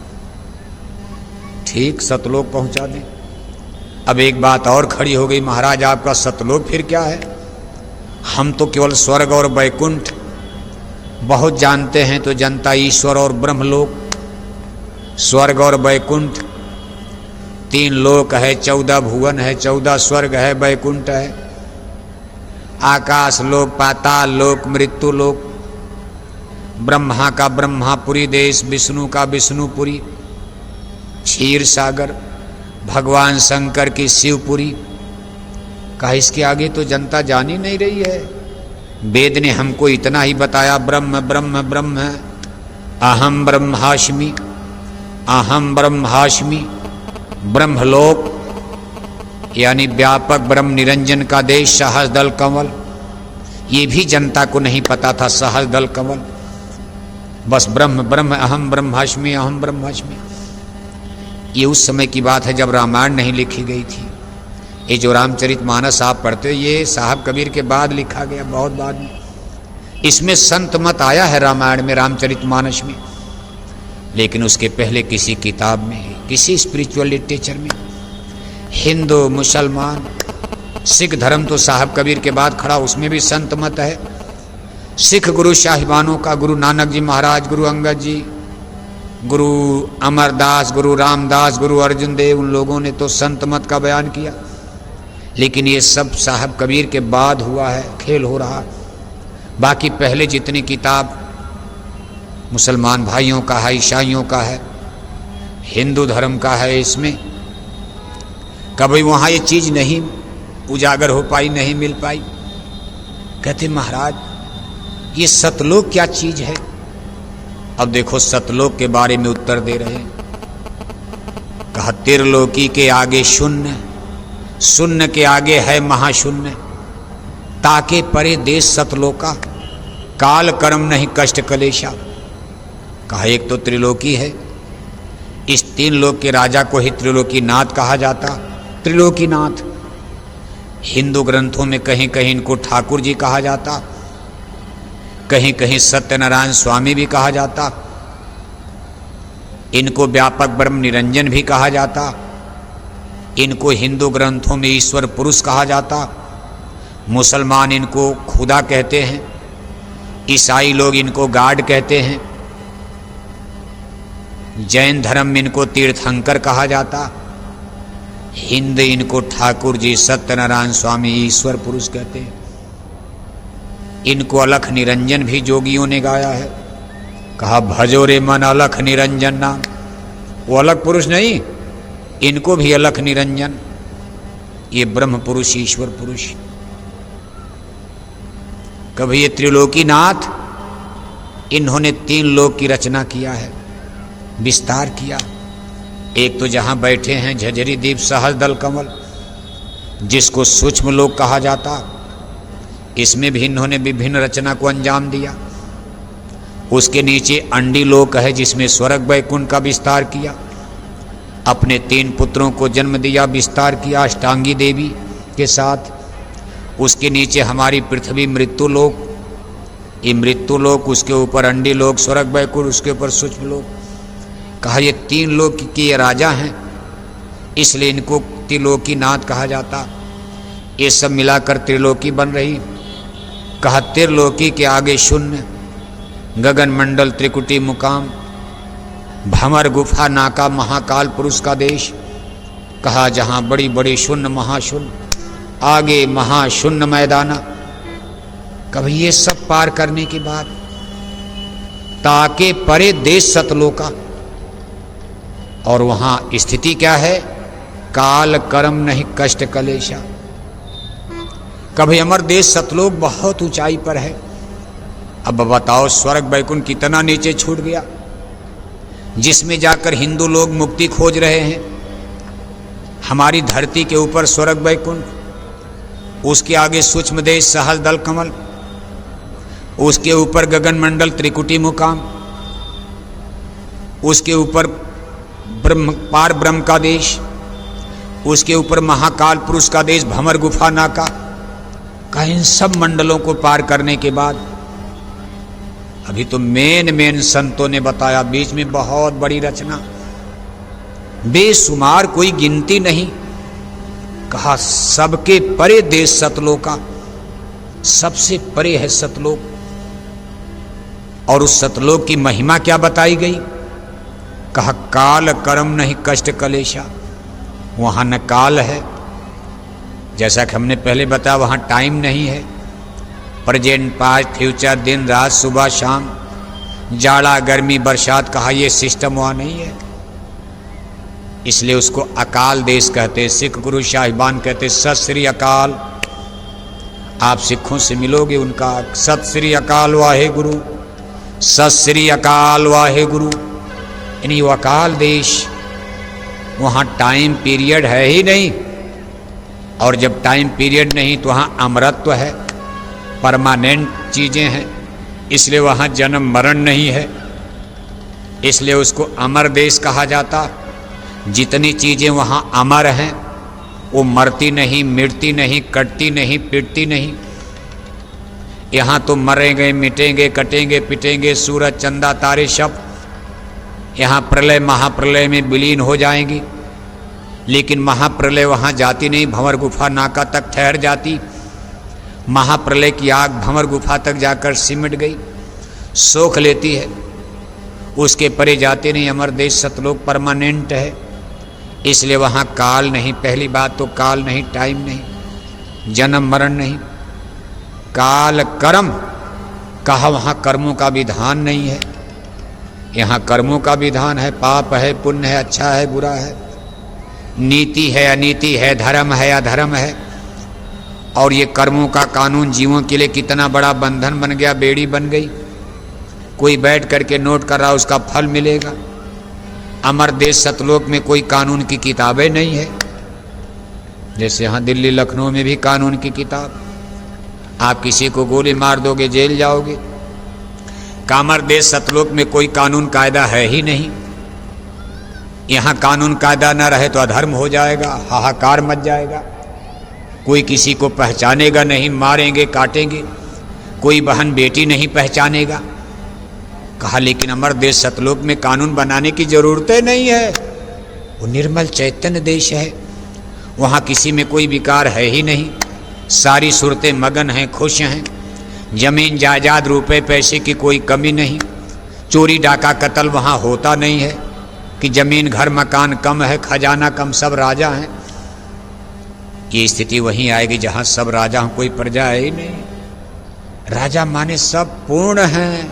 ठीक, सतलोक पहुंचा दे। अब एक बात और खड़ी हो गई, महाराज आपका सतलोक फिर क्या है? हम तो केवल स्वर्ग और वैकुंठ बहुत जानते हैं, तो जनता ईश्वर और ब्रह्मलोक। स्वर्ग और वैकुंठ 3 लोक है, 14 भुवन है, 14 स्वर्ग है, वैकुंठ है, आकाश लोक, पाताल लोक, मृत्यु लोक। ब्रह्मा का ब्रह्मापुरी देश, विष्णु का विष्णुपुरी, क्षीर सागर, भगवान शंकर की शिवपुरी। कहा इसके आगे तो जनता जान ही नहीं रही है। वेद ने हमको इतना ही बताया, ब्रह्म ब्रह्म ब्रह्म, अहम ब्रह्मास्मि, अहम ब्रह्मास्मि। ब्रह्मलोक यानी व्यापक ब्रह्म निरंजन का देश, सहस्रदल कमल, ये भी जनता को नहीं पता था। सहस्रदल कमल, बस ब्रह्म ब्रह्म, अहम ब्रह्मास्मि, अहम ब्रह्मास्मि। ये उस समय की बात है जब रामायण नहीं लिखी गई थी। ये जो रामचरितमानस आप पढ़ते हो, ये साहब कबीर के बाद लिखा गया, बहुत बाद में। इसमें संत मत आया है रामायण में, रामचरितमानस में, लेकिन उसके पहले किसी किताब में, किसी स्पिरिचुअल लिटरेचर में, हिंदू मुसलमान सिख धर्म तो साहब कबीर के बाद खड़ा, उसमें भी संत मत है। सिख गुरु साहिबानों का, गुरु नानक जी महाराज, गुरु अंगद जी, गुरु अमरदास, गुरु रामदास, गुरु अर्जुन देव, उन लोगों ने तो संत मत का बयान किया। लेकिन ये सब साहब कबीर के बाद हुआ है, खेल हो रहा। बाकी पहले जितनी किताब मुसलमान भाइयों का है, ईसाइयों का है, हिंदू धर्म का है। इसमें कभी वहाँ ये चीज़ नहीं उजागर हो पाई, नहीं मिल पाई। कहते महाराज ये सतलोक क्या चीज़ है? अब देखो सतलोक के बारे में उत्तर दे रहे हैं। कहा त्रिलोकी के आगे शून्य, शून्य के आगे है महाशून्य, ताके परे देश सतलोका, काल कर्म नहीं कष्ट कलेशा। कहा एक तो त्रिलोकी है, इस तीन लोक के राजा को ही त्रिलोकीनाथ कहा जाता। त्रिलोकीनाथ हिंदू ग्रंथों में कहीं कहीं इनको ठाकुर जी कहा जाता, कहीं कहीं सत्यनारायण स्वामी भी कहा जाता, इनको व्यापक ब्रह्म निरंजन भी कहा जाता, इनको हिंदू ग्रंथों में ईश्वर पुरुष कहा जाता, मुसलमान इनको खुदा कहते हैं, ईसाई लोग इनको गॉड कहते हैं, जैन धर्म में इनको तीर्थंकर कहा जाता, हिंदू इनको ठाकुर जी सत्यनारायण स्वामी ईश्वर पुरुष कहते हैं। इनको अलख निरंजन भी जोगियों ने गाया है। कहा भजो रे मन अलख निरंजन नाम। वो अलग पुरुष नहीं, इनको भी अलख निरंजन, ये ब्रह्म पुरुष ईश्वर पुरुष। कभी ये त्रिलोकीनाथ, इन्होंने तीन लोक की रचना किया है, विस्तार किया। एक तो जहां बैठे हैं झझरी दीप सहज दल कमल, जिसको सूक्ष्म लोक कहा जाता, इसमें भी इन्होंने विभिन्न रचना को अंजाम दिया। उसके नीचे अंडी लोक है, जिसमें स्वर्ग वैकुंठ का विस्तार किया। अपने तीन पुत्रों को जन्म दिया, विस्तार किया अष्टांगी देवी के साथ। उसके नीचे हमारी पृथ्वी मृत्यु लोक, ये मृत्यु लोक, उसके ऊपर अंडी लोक स्वर्ग वैकुंठ, उसके ऊपर सूक्ष्म लोक। कहा ये तीन लोक के ये राजा हैं, इसलिए इनको त्रिलोकीनाथ कहा जाता। ये सब मिलाकर त्रिलोकी बन रही। कहा त्रिलोकी के आगे शून्य, गगन मंडल त्रिकुटी मुकाम, भंवर गुफा नाका महाकाल पुरुष का देश। कहा जहां बड़ी बड़ी शून्य महाशून्य, आगे महाशून्य मैदाना। कभी ये सब पार करने के बाद ताके परे देश सतलोका, और वहां स्थिति क्या है? काल कर्म नहीं कष्ट कलेशा। कभी अमर देश सतलोक बहुत ऊंचाई पर है। अब बताओ स्वर्ग वैकुंठ कितना नीचे छूट गया, जिसमें जाकर हिंदू लोग मुक्ति खोज रहे हैं। हमारी धरती के ऊपर स्वर्ग वैकुंठ, उसके आगे सूक्ष्म देश सहज दल कमल, उसके ऊपर गगन मंडल त्रिकुटी मुकाम, उसके ऊपर ब्रह्म पार ब्रह्म का देश, उसके ऊपर महाकाल पुरुष का देश भंवर गुफा नाका। का इन सब मंडलों को पार करने के बाद अभी तो मेन संतों ने बताया, बीच में बहुत बड़ी रचना, बेशुमार, कोई गिनती नहीं। कहा सबके परे देश सतलोका, सबसे परे है सतलोक। और उस सतलोक की महिमा क्या बताई गई? कहा काल कर्म नहीं कष्ट कलेशा। वहां न काल है, जैसा कि हमने पहले बताया, वहां टाइम नहीं है, प्रेजेंट पास्ट फ्यूचर, दिन रात सुबह शाम, जाड़ा गर्मी बरसात। कहा ये सिस्टम वहां नहीं है, इसलिए उसको अकाल देश कहते। सिख गुरु साहिबान कहते सत श्री अकाल। आप सिखों से मिलोगे उनका सत श्री अकाल वाहे गुरु, सत श्री अकाल वाहे गुरु। यानी वो अकाल देश, वहाँ टाइम पीरियड है ही नहीं। और जब टाइम पीरियड नहीं तो वहाँ अमरत्व है, परमानेंट चीज़ें हैं, इसलिए वहाँ जन्म मरण नहीं है, इसलिए उसको अमर देश कहा जाता। जितनी चीज़ें वहाँ अमर हैं, वो मरती नहीं, मिटती नहीं, कटती नहीं, पिटती नहीं। यहाँ तो मरेंगे, मिटेंगे, कटेंगे, पिटेंगे, सूरज चंदा तारे सब यहाँ प्रलय महाप्रलय में विलीन हो जाएंगी। लेकिन महाप्रलय वहाँ जाती नहीं, भंवर गुफा नाका तक ठहर जाती। महाप्रलय की आग भंवर गुफा तक जाकर सिमट गई, सोख लेती है, उसके परे जाते नहीं। अमर देश सतलोक परमानेंट है, इसलिए वहाँ काल नहीं। पहली बात तो काल नहीं, टाइम नहीं, जन्म मरण नहीं। काल कर्म, कहा वहाँ कर्मों का विधान नहीं है। यहाँ कर्मों का विधान है, पाप है, पुण्य है, अच्छा है, बुरा है, नीति है, अनीति है, धर्म है, अधर्म है। और ये कर्मों का कानून जीवों के लिए कितना बड़ा बंधन बन गया, बेड़ी बन गई। कोई बैठ करके नोट कर रहा, उसका फल मिलेगा। अमर देश सतलोक में कोई कानून की किताबें नहीं है। जैसे यहाँ दिल्ली लखनऊ में भी कानून की किताब, आप किसी को गोली मार दोगे जेल जाओगे। कामर देश सतलोक में कोई कानून कायदा है ही नहीं। यहाँ कानून कायदा न रहे तो अधर्म हो जाएगा, हाहाकार मच जाएगा। कोई किसी को पहचानेगा नहीं, मारेंगे, काटेंगे। कोई बहन बेटी नहीं पहचानेगा। कहा लेकिन अमर देश सतलोक में कानून बनाने की जरूरत नहीं है। वो निर्मल चैतन्य देश है, वहाँ किसी में कोई विकार है ही नहीं। सारी सूरतें मगन हैं, खुश हैं। जमीन जायदाद रुपए पैसे की कोई कमी नहीं। चोरी डाका कत्ल वहाँ होता नहीं है कि जमीन घर मकान कम है, खजाना कम, सब राजा हैं। ये स्थिति वहीं आएगी जहाँ सब राजा हैं, कोई प्रजा है ही नहीं। राजा माने सब पूर्ण हैं,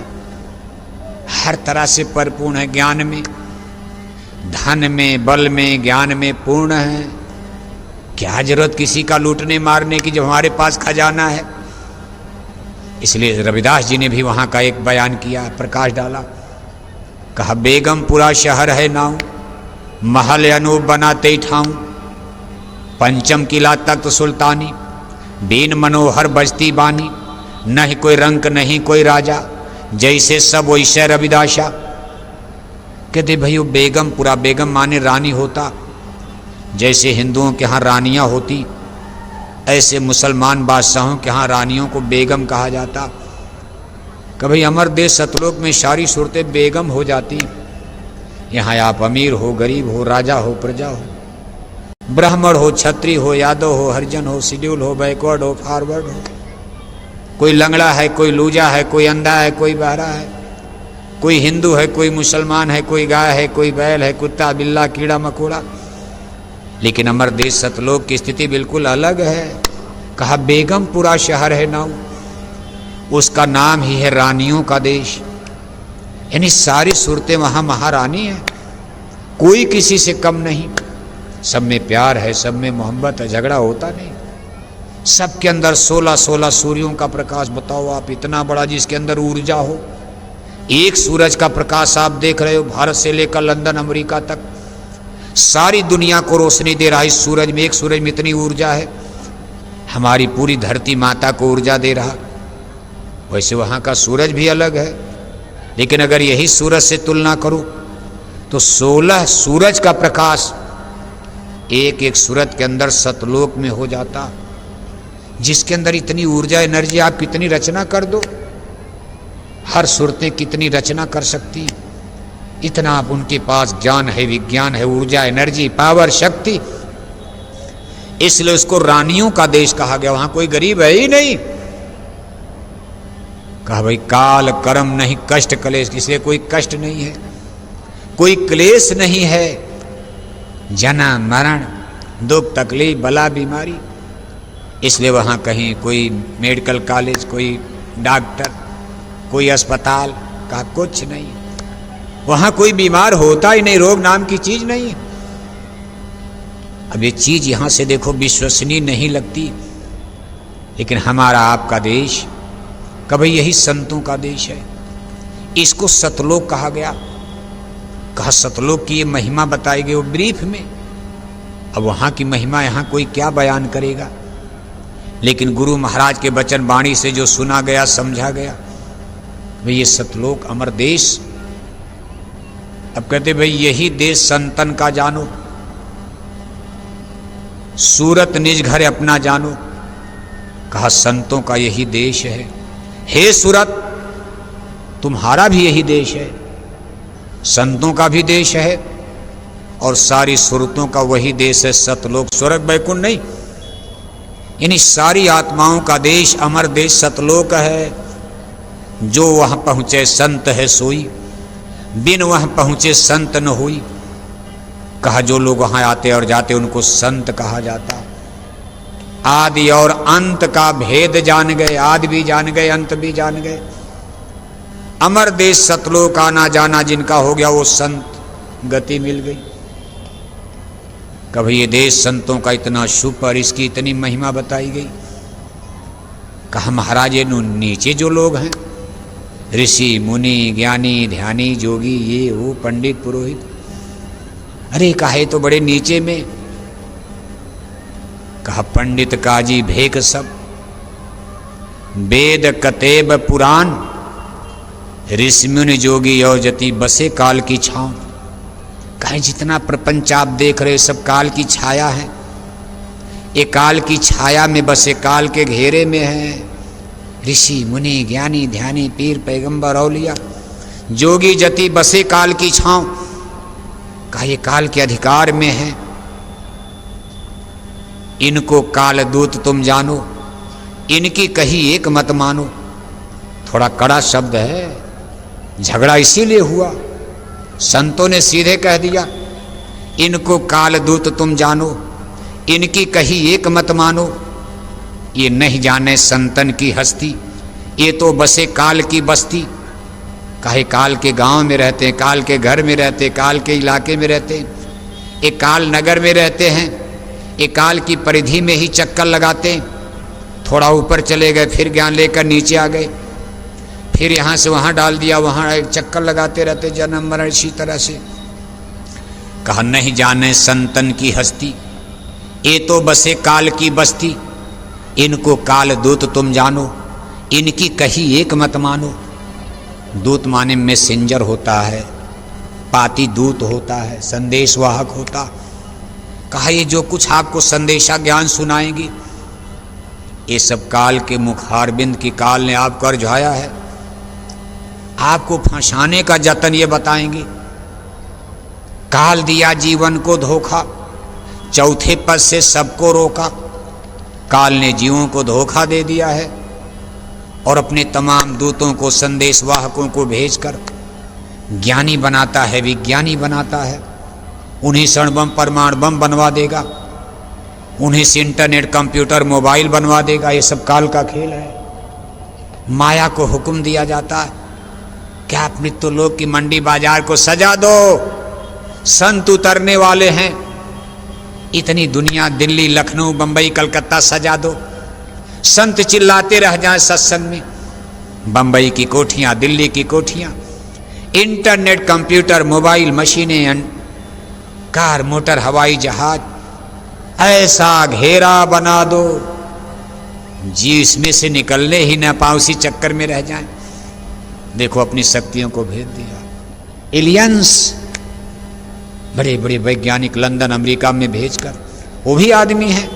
हर तरह से परिपूर्ण है। ज्ञान में, धन में, बल में, ज्ञान में पूर्ण है। क्या जरूरत किसी का लूटने मारने की जब हमारे पास खजाना है। इसलिए रविदास जी ने भी वहाँ का एक बयान किया, प्रकाश डाला। कहा बेगमपुरा शहर है नाऊ, महल अनूप बनाते ठाऊं। पंचम किला तख्त सुल्तानी, बीन मनोहर बजती बानी। नहीं कोई रंक नहीं कोई राजा, जैसे सब वैसे रविदासा। कहते भाई वो बेगमपुरा, बेगम माने रानी होता। जैसे हिंदुओं के यहाँ रानियाँ होती, ऐसे मुसलमान बादशाहों के यहाँ रानियों को बेगम कहा जाता। कभी अमर देश सतलोक में सारी सूरतें बेगम हो जाती। यहाँ आप अमीर हो, गरीब हो, राजा हो, प्रजा हो, ब्राह्मण हो, क्षत्रिय हो, यादव हो, हरिजन हो, शेड्यूल हो, बैकवर्ड हो, फॉरवर्ड हो। कोई लंगड़ा है, कोई लूजा है, कोई अंधा है, कोई बहरा है, कोई हिंदू है, कोई मुसलमान है, कोई गाय है, कोई बैल है, कुत्ता बिल्ला कीड़ा मकोड़ा। लेकिन अमर देश सतलोक की स्थिति बिल्कुल अलग है। कहा बेगमपुरा शहर है नाऊ, उसका नाम ही है रानियों का देश। यानी सारी सूरतें वहां महारानी है, कोई किसी से कम नहीं। सब में प्यार है, सब में मोहब्बत है, झगड़ा होता नहीं। सबके अंदर 16-16 सूर्यों का प्रकाश। बताओ आप, इतना बड़ा जिसके अंदर ऊर्जा हो। एक सूरज का प्रकाश आप देख रहे हो, भारत से लेकर लंदन अमेरिका तक सारी दुनिया को रोशनी दे रहा है। इस सूरज में, एक सूरज में इतनी ऊर्जा है। हमारी पूरी धरती माता को ऊर्जा दे रहा। वैसे वहाँ का सूरज भी अलग है, लेकिन अगर यही सूरज से तुलना करूं तो 16 सूरज का प्रकाश एक एक सूरज के अंदर सतलोक में हो जाता। जिसके अंदर इतनी ऊर्जा, एनर्जी, आप कितनी रचना कर दो, हर सूरतें कितनी रचना कर सकती। इतना आप उनके पास ज्ञान है, विज्ञान है, ऊर्जा, एनर्जी, पावर, शक्ति। इसलिए उसको रानियों का देश कहा गया। वहां कोई गरीब है ही नहीं। कहा भाई काल कर्म नहीं कष्ट क्लेश, इसलिए कोई कष्ट नहीं है, कोई क्लेश नहीं है। जन्म मरण, दुख तकलीफ, बला बीमारी। इसलिए वहां कहीं कोई मेडिकल कॉलेज, कोई डॉक्टर, कोई अस्पताल का कुछ नहीं। वहां कोई बीमार होता ही नहीं, रोग नाम की चीज नहीं। अब ये चीज यहां से देखो विश्वसनीय नहीं लगती, लेकिन हमारा आपका देश कभी यही संतों का देश है। इसको सतलोक कहा गया। कहा सतलोक की ये महिमा बताई गई वो ब्रीफ में। अब वहां की महिमा यहां कोई क्या बयान करेगा, लेकिन गुरु महाराज के वचन वाणी से जो सुना गया, समझा गया, भाई ये सतलोक अमर देश। अब कहते भाई यही देश संतन का जानो, सूरत निज घर अपना जानो। कहा संतों का यही देश है। हे सूरत, तुम्हारा भी यही देश है, संतों का भी देश है, और सारी सूरतों का वही देश है सतलोक। स्वर्ग बैकुंठ नहीं, यानी सारी आत्माओं का देश अमर देश सतलोक है। जो वहां पहुंचे संत है सोई, बिन वहां पहुंचे संत न हुई। कहा जो लोग वहां आते और जाते उनको संत कहा जाता। आदि और अंत का भेद जान गए, आदि भी जान गए, अंत भी जान गए। अमर देश सतलोक आना जाना जिनका हो गया वो संत गति मिल गई। कभी ये देश संतों का इतना शुभ और इसकी इतनी महिमा बताई गई। कहा महाराज ये नीचे जो लोग हैं ऋषि मुनि ज्ञानी ध्यानी जोगी ये वो पंडित पुरोहित, अरे काहे तो बड़े नीचे में। कहा पंडित काजी भेक सब वेद कतेब पुराण ऋषि मुनि जोगी और जति बसे काल की छांव। कहे जितना प्रपंच आप देख रहे सब काल की छाया है, ये काल की छाया में बसे काल के घेरे में है। ऋषि मुनि ज्ञानी ध्यानी पीर पैगंबर औलिया जोगी जति बसे काल की छांव। कहा ये काल के अधिकार में है, इनको काल दूत तुम जानो, इनकी कही एक मत मानो। थोड़ा कड़ा शब्द है, झगड़ा इसीलिए हुआ। संतों ने सीधे कह दिया इनको काल दूत तुम जानो, इनकी कही एक मत मानो। ये नहीं जाने संतन की हस्ती, ये तो बसे काल की बस्ती। काहे काल के गांव में रहते हैं, काल के घर में रहते हैं, काल के इलाके में रहते हैं, एक काल नगर में रहते हैं, एक काल की परिधि में ही चक्कर लगाते हैं। थोड़ा ऊपर चले गए फिर ज्ञान लेकर नीचे आ गए, फिर यहाँ से वहाँ डाल दिया, वहाँ एक चक्कर लगाते रहते जन्म मरण इसी तरह से। कहा नहीं जाने संतन की हस्ती, ये तो बसे काल की बस्ती। इनको काल दूत तुम जानो, इनकी कही एक मत मानो। दूत माने मैसेंजर होता है, पाती दूत होता है, संदेशवाहक होता। कहा ये जो कुछ आपको संदेशा ज्ञान सुनाएंगी ये सब काल के मुखारबिंद की काल ने आपको अर्झाया है। आपको फंसाने का जतन ये बताएंगे। काल दिया जीवन को धोखा, चौथे पद से सबको रोका। काल ने जीवों को धोखा दे दिया है और अपने तमाम दूतों को संदेशवाहकों को भेजकर ज्ञानी बनाता है, विज्ञानी बनाता है। उन्हीं क्षण बम परमाणु बम बनवा देगा, उन्हीं से इंटरनेट कंप्यूटर मोबाइल बनवा देगा। ये सब काल का खेल है। माया को हुक्म दिया जाता है क्या आप मृत्यु लोक की मंडी बाजार को सजा दो, संत उतरने वाले हैं। इतनी दुनिया दिल्ली लखनऊ बंबई कलकत्ता सजा दो, संत चिल्लाते रह जाएं सत्संग में। बंबई की कोठियां, दिल्ली की कोठियां, इंटरनेट कंप्यूटर मोबाइल मशीनें, कार मोटर हवाई जहाज, ऐसा घेरा बना दो जी इसमें से निकलने ही ना पाओ, उसी चक्कर में रह जाएं। देखो अपनी शक्तियों को भेज दिया। एलियंस बड़े बड़े वैज्ञानिक लंदन अमेरिका में भेजकर, वो भी आदमी है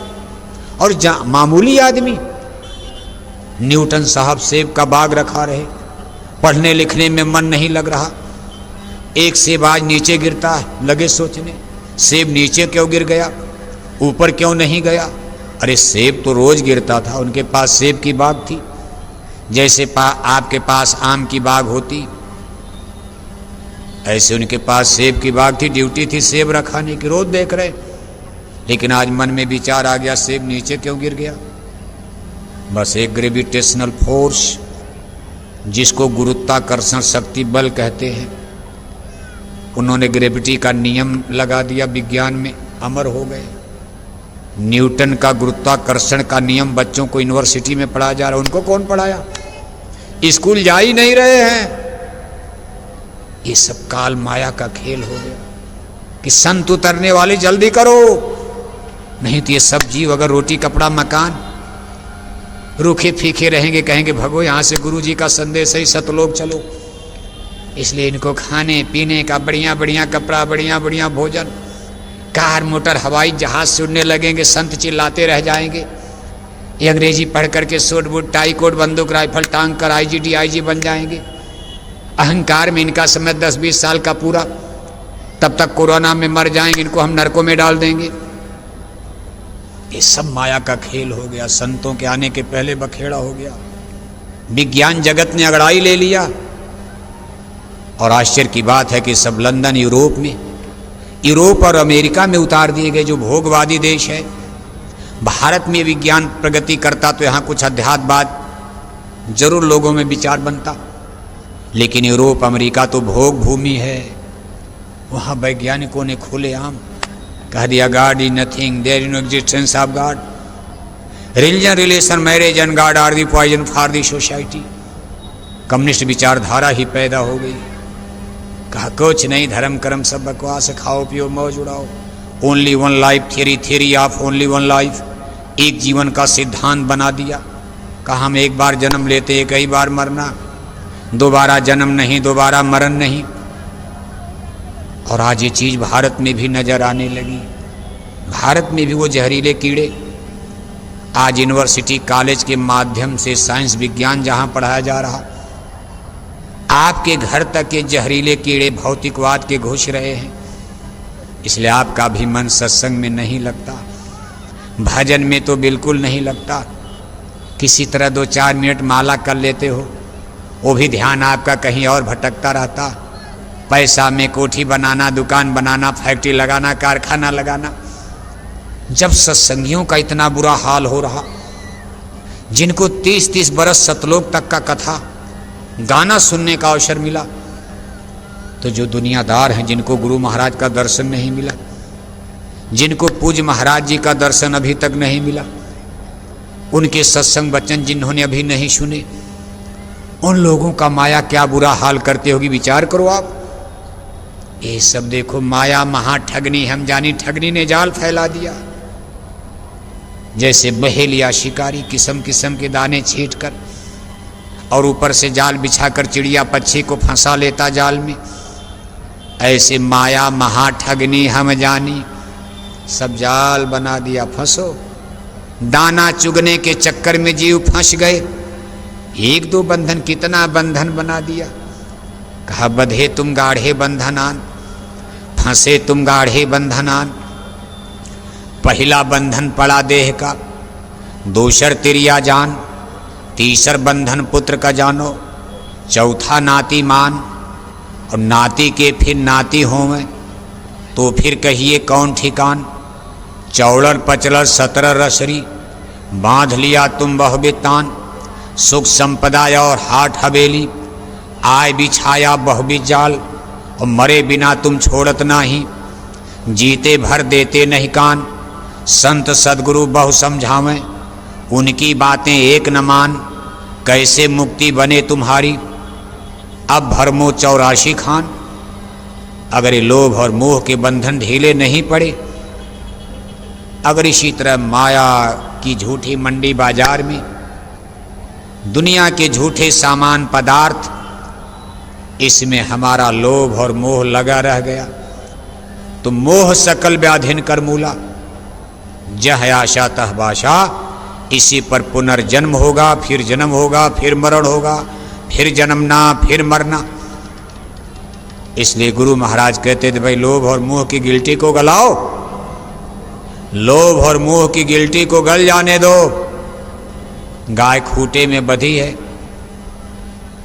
और मामूली आदमी। न्यूटन साहब सेब का बाग रखा रहे, पढ़ने लिखने में मन नहीं लग रहा। एक सेब आज नीचे गिरता है, लगे सोचने सेब नीचे क्यों गिर गया, ऊपर क्यों नहीं गया। अरे सेब तो रोज गिरता था, उनके पास सेब की बाग थी। जैसे आपके पास आम की बाग होती, ऐसे उनके पास सेब की बाग थी। ड्यूटी थी सेब रखाने की, रोज देख रहे। लेकिन आज मन में विचार आ गया सेब नीचे क्यों गिर गया। बस एक ग्रेविटेशनल फोर्स, जिसको गुरुत्वाकर्षण शक्ति बल कहते हैं, उन्होंने ग्रेविटी का नियम लगा दिया, विज्ञान में अमर हो गए। न्यूटन का गुरुत्वाकर्षण का नियम बच्चों को यूनिवर्सिटी में पढ़ाया जा रहा है, उनको कौन पढ़ाया, स्कूल जा ही नहीं रहे हैं। ये सब काल माया का खेल हो गया कि संत उतरने वाले जल्दी करो, नहीं तो ये सब जीव अगर रोटी कपड़ा मकान रूखे फीके रहेंगे, कहेंगे भगो यहाँ से गुरु जी का संदेश है, सतलोक चलो। इसलिए इनको खाने पीने का बढ़िया बढ़िया कपड़ा, बढ़िया बढ़िया भोजन, कार मोटर हवाई जहाज से उड़ने लगेंगे, संत चिल्लाते रह जाएंगे। ये अंग्रेजी पढ़ करके सूट बूट टाई कोट बंदूक राइफल टांग कर IGD IG बन जाएंगे। अहंकार में इनका समय 10-20 साल का पूरा, तब तक कोरोना में मर जाएंगे, इनको हम नरकों में डाल देंगे। ये सब माया का खेल हो गया, संतों के आने के पहले बखेड़ा हो गया। विज्ञान जगत ने अगड़ाई ले लिया। और आश्चर्य की बात है कि सब लंदन यूरोप और अमेरिका में उतार दिए गए, जो भोगवादी देश है। भारत में विज्ञान प्रगति करता तो यहाँ कुछ अध्यात्मवाद जरूर लोगों में विचार बनता। लेकिन यूरोप अमेरिका तो भोग भूमि है। वहाँ वैज्ञानिकों ने खुलेआम कह दिया God is nothing, there is no existence of God, religion, relation, marriage and God are the poison for the society. Communist विचारधारा ही पैदा हो गई। कहा कुछ नहीं, धर्म कर्म सब बकवास, खाओ पियो मौज उड़ाओ, only one life theory, theory of only one life, एक जीवन का सिद्धांत बना दिया। कहा हम एक बार जन्म लेते हैं, कई बार मरना, दोबारा जन्म नहीं, दोबारा मरण नहीं। और आज ये चीज भारत में भी नजर आने लगी। भारत में भी वो जहरीले कीड़े, आज यूनिवर्सिटी कॉलेज के माध्यम से साइंस विज्ञान जहां पढ़ाया जा रहा, आपके घर तक के जहरीले कीड़े भौतिकवाद के घुस रहे हैं। इसलिए आपका भी मन सत्संग में नहीं लगता, भजन में तो बिल्कुल नहीं लगता। किसी तरह 2-4 मिनट माला कर लेते हो, वो भी ध्यान आपका कहीं और भटकता रहता। पैसा में कोठी बनाना, दुकान बनाना, फैक्ट्री लगाना, कारखाना लगाना। जब सत्संगियों का इतना बुरा हाल हो रहा, जिनको 30-30 बरस सतलोक तक का कथा गाना सुनने का अवसर मिला, तो जो दुनियादार हैं, जिनको गुरु महाराज का दर्शन नहीं मिला, जिनको पूज्य महाराज जी का दर्शन अभी तक नहीं मिला, उनके सत्संग वचन जिन्होंने अभी नहीं सुने, उन लोगों का माया क्या बुरा हाल करते होगी, विचार करो आप। ये सब देखो, माया महा ठगनी, हम जानी ठगनी ने जाल फैला दिया। जैसे बहेलिया शिकारी किस्म किस्म के दाने छींट कर और ऊपर से जाल बिछाकर चिड़िया पक्षी को फंसा लेता जाल में, ऐसे माया महा ठगनी हम जानी, सब जाल बना दिया। फंसो, दाना चुगने के चक्कर में जीव फंस गए। 1-2 बंधन, कितना बंधन बना दिया। कहा बंधे तुम गाढ़े बंधनान, फंसे तुम गाढ़े बंधनान। पहला बंधन पड़ा देह का, दूसर तिरिया जान, तीसर बंधन पुत्र का जानो, चौथा नाती मान, और नाती के फिर नाती होवें तो फिर कहिए कौन ठिकान। चौड़र पचलर 17 रसरी, बांध लिया तुम बहुबे तान। सुख संपदा और हाट हवेली, आय बिछाया बहुबी जाल। और मरे बिना तुम छोड़त नाही, जीते भर देते नहीं कान। संत सदगुरु बहु समझावें, उनकी बातें एक न मान। कैसे मुक्ति बने तुम्हारी, अब भरमो 84 खान। अगर ये लोभ और मोह के बंधन ढीले नहीं पड़े, अगर इसी तरह माया की झूठी मंडी बाजार में दुनिया के झूठे सामान पदार्थ, इसमें हमारा लोभ और मोह लगा रह गया, तो मोह सकल व्याधिन कर मूला। जह आशा तह बाशा, इसी पर पुनर्जन्म होगा, फिर जन्म होगा, फिर मरण होगा, फिर जन्मना, फिर मरना। इसलिए गुरु महाराज कहते थे भाई लोभ और मोह की गिल्टी को गलाओ, लोभ और मोह की गिल्टी को गल जाने दो। गाय खूंटे में बंधी है,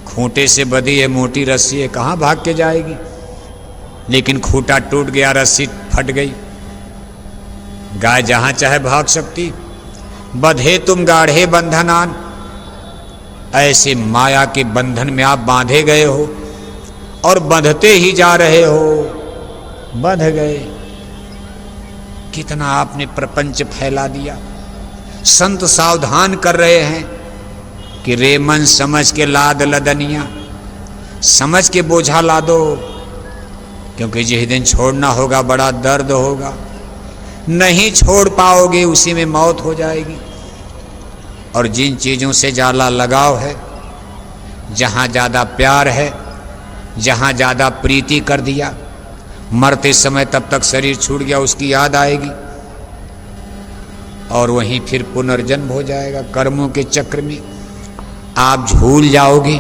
खूंटे से बंधी है, मोटी रस्सी है, कहाँ भाग के जाएगी। लेकिन खूंटा टूट गया, रस्सी फट गई, गाय जहां चाहे भाग सकती। बंधे तुम गाढ़े बंधनान, ऐसे माया के बंधन में आप बांधे गए हो और बंधते ही जा रहे हो, बंध गए। कितना आपने प्रपंच फैला दिया। संत सावधान कर रहे हैं कि रे मन समझ के लाद लदनिया, समझ के बोझा ला दो, क्योंकि जिस दिन छोड़ना होगा बड़ा दर्द होगा। नहीं छोड़ पाओगे, उसी में मौत हो जाएगी। और जिन चीज़ों से ज़्यादा लगाव है, जहाँ ज़्यादा प्यार है, जहाँ ज़्यादा प्रीति कर दिया, मरते समय तब तक शरीर छूट गया उसकी याद आएगी और वहीं फिर पुनर्जन्म हो जाएगा। कर्मों के चक्र में आप झूल जाओगे।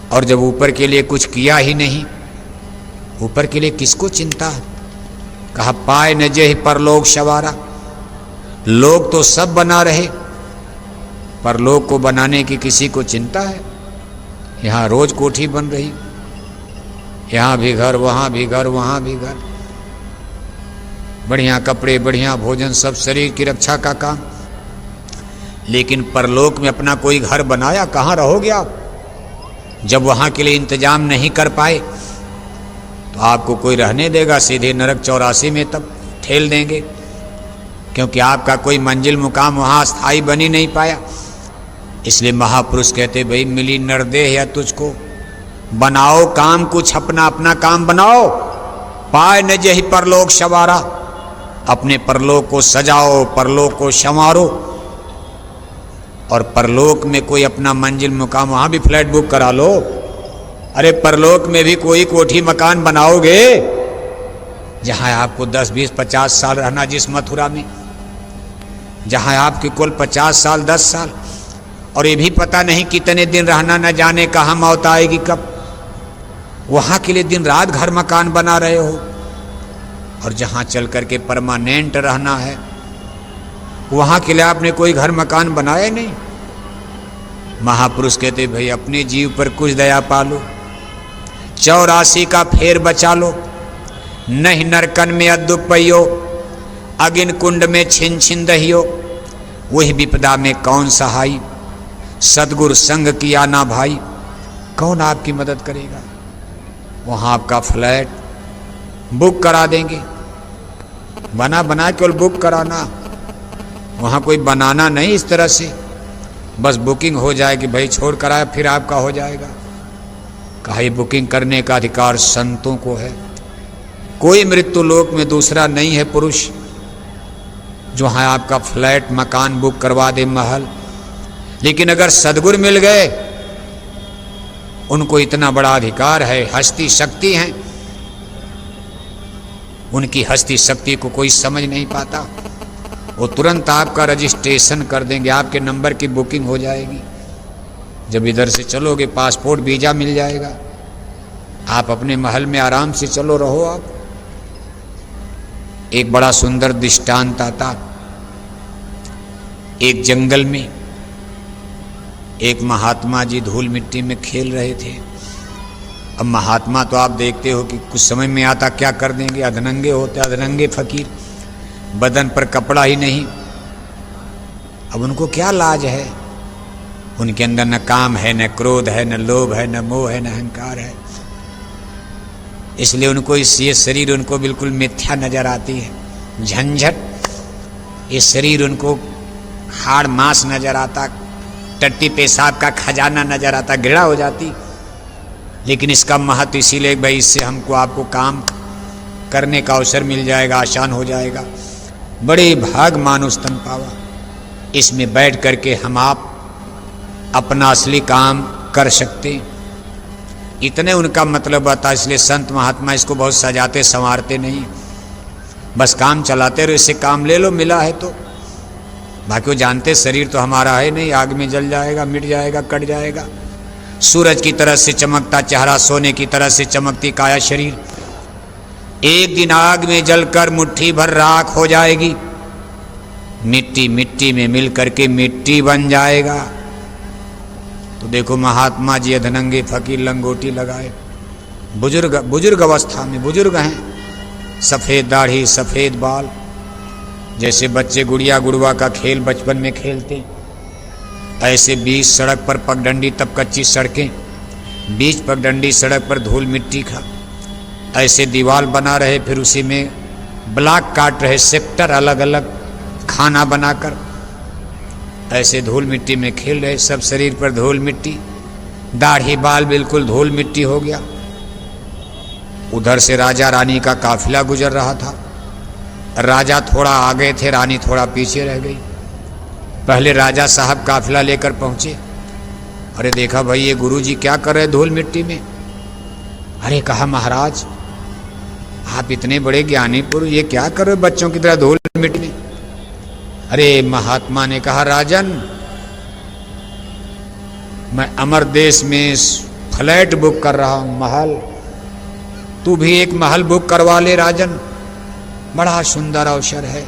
और जब ऊपर के लिए कुछ किया ही नहीं, ऊपर के लिए किसको चिंता है। कहा पाए न जे परलोक सवारा, लोग तो सब बना रहे, परलोक को बनाने की किसी को चिंता है। यहाँ रोज कोठी बन रही, यहाँ भी घर, वहाँ भी घर, वहाँ भी घर, बढ़िया कपड़े, बढ़िया भोजन, सब शरीर की रक्षा का काम। लेकिन परलोक में अपना कोई घर बनाया, कहाँ रहोगे आप। जब वहाँ के लिए इंतजाम नहीं कर पाए तो आपको कोई रहने देगा? सीधे नरक 84 में तब ठेल देंगे, क्योंकि आपका कोई मंजिल मुकाम वहाँ स्थायी बन ही नहीं पाया। इसलिए महापुरुष कहते भाई मिली नरदेह या तुझको, बनाओ काम कुछ अपना, अपना काम बनाओ, पाए न जही परलोक सवारा, अपने परलोक को सजाओ, परलोक को संवारो। और परलोक में कोई अपना मंजिल मुकाम, वहां भी फ्लैट बुक करा लो। अरे परलोक में भी कोई कोठी मकान बनाओगे जहां आपको 10, 20, 50 साल रहना, जिस मथुरा में जहां आपके कुल 50 साल, 10 साल, और ये भी पता नहीं कितने दिन रहना, न जाने कहाँ मौत आएगी कब। वहां के लिए दिन रात घर मकान बना रहे हो, और जहां चल करके परमानेंट रहना है वहां के लिए आपने कोई घर मकान बनाया नहीं। महापुरुष कहते भाई अपने जीव पर कुछ दया पालो, 84 का फेर बचा लो। नहीं नरकन में अद्दुपयो, अगिन कुंड में छिन छिन दहियो, वही विपदा में कौन सहाई, सदगुरु संग किया ना भाई। कौन आपकी मदद करेगा? वहां आपका फ्लैट बुक करा देंगे, बना बना केवल बुक कराना, वहां कोई बनाना नहीं इस तरह से, बस बुकिंग हो जाएगी भाई, छोड़ कर आए फिर आपका हो जाएगा। कहा ये बुकिंग करने का अधिकार संतों को है। कोई मृत्यु लोक में दूसरा नहीं है पुरुष जो वहां आपका फ्लैट मकान बुक करवा दे, महल। लेकिन अगर सदगुरु मिल गए, उनको इतना बड़ा अधिकार है, हस्ती शक्ति है, उनकी हस्ती शक्ति को कोई समझ नहीं पाता। वो तुरंत आपका रजिस्ट्रेशन कर देंगे, आपके नंबर की बुकिंग हो जाएगी। जब इधर से चलोगे पासपोर्ट वीजा मिल जाएगा, आप अपने महल में आराम से चलो रहो। आप एक बड़ा सुंदर दृष्टांत आता, एक जंगल में एक महात्मा जी धूल मिट्टी में खेल रहे थे। अब महात्मा तो आप देखते हो कि कुछ समझ में आता क्या कर देंगे, अधनंगे होते, अधनंगे फकीर, बदन पर कपड़ा ही नहीं। अब उनको क्या लाज है? उनके अंदर न काम है, न क्रोध है, न लोभ है, न मोह है, न अहंकार है। इसलिए उनको ये शरीर उनको बिल्कुल मिथ्या नजर आती है, झंझट। ये शरीर उनको हाड़ मांस नजर आता, टट्टी पेशाब का खजाना नजर आता, घृणा हो जाती। लेकिन इसका महत्व इसीलिए भाई इससे हमको आपको काम करने का अवसर मिल जाएगा, आसान हो जाएगा। बड़े भाग मानुष तन पावा, इसमें बैठ करके हम आप अपना असली काम कर सकते। इतने उनका मतलब आता। इसलिए संत महात्मा इसको बहुत सजाते संवारते नहीं, बस काम चलाते रहो, इससे काम ले लो, मिला है तो। बाकी वो जानते शरीर तो हमारा है नहीं, आग में जल जाएगा, मिट जाएगा, कट जाएगा। सूरज की तरह से चमकता चेहरा, सोने की तरह से चमकती काया शरीर, एक दिन आग में जलकर मुट्ठी भर राख हो जाएगी। मिट्टी मिट्टी में मिल करके मिट्टी बन जाएगा। तो देखो महात्मा जी अधनंगे फकीर लंगोटी लगाए, बुजुर्ग अवस्था में, बुजुर्ग हैं, सफ़ेद दाढ़ी सफ़ेद बाल, जैसे बच्चे गुड़िया गुड़वा का खेल बचपन में खेलते, ऐसे बीच सड़क पर पगडंडी, तब कच्ची सड़कें, बीच पगडंडी सड़क पर धूल मिट्टी का ऐसे दीवार बना रहे, फिर उसी में ब्लॉक काट रहे, सेक्टर अलग अलग खाना बनाकर ऐसे धूल मिट्टी में खेल रहे। सब शरीर पर धूल मिट्टी, दाढ़ी बाल बिल्कुल धूल मिट्टी हो गया। उधर से राजा रानी का काफिला गुजर रहा था। राजा थोड़ा आगे थे, रानी थोड़ा पीछे रह गई। पहले राजा साहब काफिला लेकर पहुंचे। अरे देखा भाई ये गुरुजी क्या कर रहे धूल मिट्टी में। अरे कहा महाराज आप इतने बड़े ज्ञानी पुरुष, ये क्या कर रहे हो बच्चों की तरह धूल मिट्टी में। अरे महात्मा ने कहा राजन, मैं अमर देश में फ्लैट बुक कर रहा हूं, महल, तू भी एक महल बुक करवा ले राजन, बड़ा सुंदर अवसर है।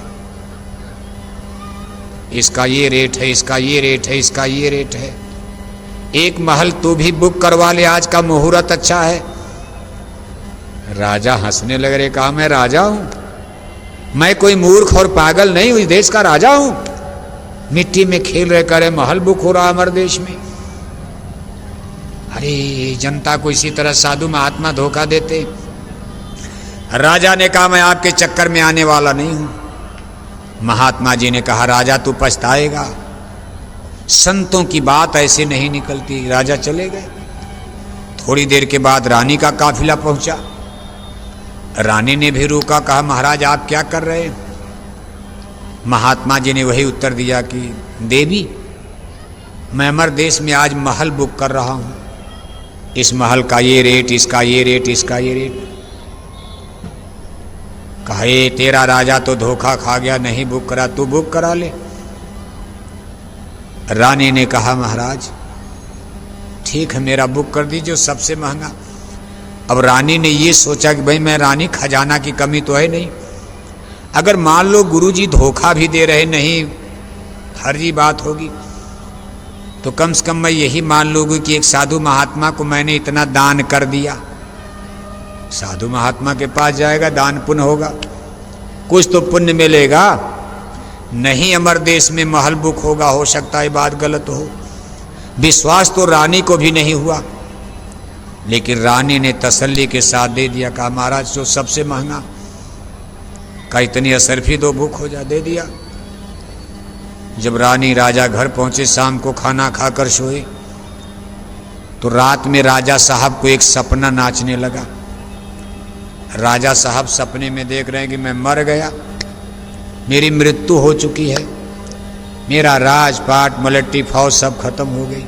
इसका ये रेट है, इसका ये रेट है, इसका ये रेट है, एक महल तू भी बुक करवा ले, आज का मुहूर्त अच्छा है। राजा हंसने लग रहे, कहा मैं राजा हूं, मैं कोई मूर्ख और पागल नहीं हूं, इस देश का राजा हूं। मिट्टी में खेल रहे करे महल बुक हो रहा अमर देश में। अरे जनता को इसी तरह साधु महात्मा धोखा देते। राजा ने कहा मैं आपके चक्कर में आने वाला नहीं हूं। महात्मा जी ने कहा राजा तू पछताएगा, संतों की बात ऐसे नहीं निकलती। राजा चले गए। थोड़ी देर के बाद रानी का काफिला पहुंचा। रानी ने भी रोका, कहा महाराज आप क्या कर रहे हैं? महात्मा जी ने वही उत्तर दिया कि देवी मैं अमर देश में आज महल बुक कर रहा हूं, इस महल का ये रेट, इसका ये रेट, इसका ये रेट। कहा ये तेरा राजा तो धोखा खा गया, नहीं बुक करा, तू बुक करा ले। रानी ने कहा महाराज ठीक है मेरा बुक कर दीजिए सबसे महंगा। अब रानी ने ये सोचा कि भाई मैं रानी खजाना की कमी तो है नहीं, अगर मान लो गुरुजी धोखा भी दे रहे, नहीं फर्जी बात होगी, तो कम से कम मैं यही मान लूँगी कि एक साधु महात्मा को मैंने इतना दान कर दिया। साधु महात्मा के पास जाएगा, दान पुण्य होगा, कुछ तो पुण्य मिलेगा। नहीं अमर देश में महल बुक होगा, हो सकता है बात गलत हो। विश्वास तो रानी को भी नहीं हुआ, लेकिन रानी ने तसल्ली के साथ दे दिया। कहा महाराज जो सबसे महंगा, का इतनी असरफी दो बुक हो जा, दे दिया। जब रानी राजा घर पहुंचे, शाम को खाना खाकर सोए, तो रात में राजा साहब को एक सपना नाचने लगा। राजा साहब सपने में देख रहे हैं कि मैं मर गया, मेरी मृत्यु हो चुकी है, मेरा राजपाट मलट्टी फौज सब खत्म हो गई,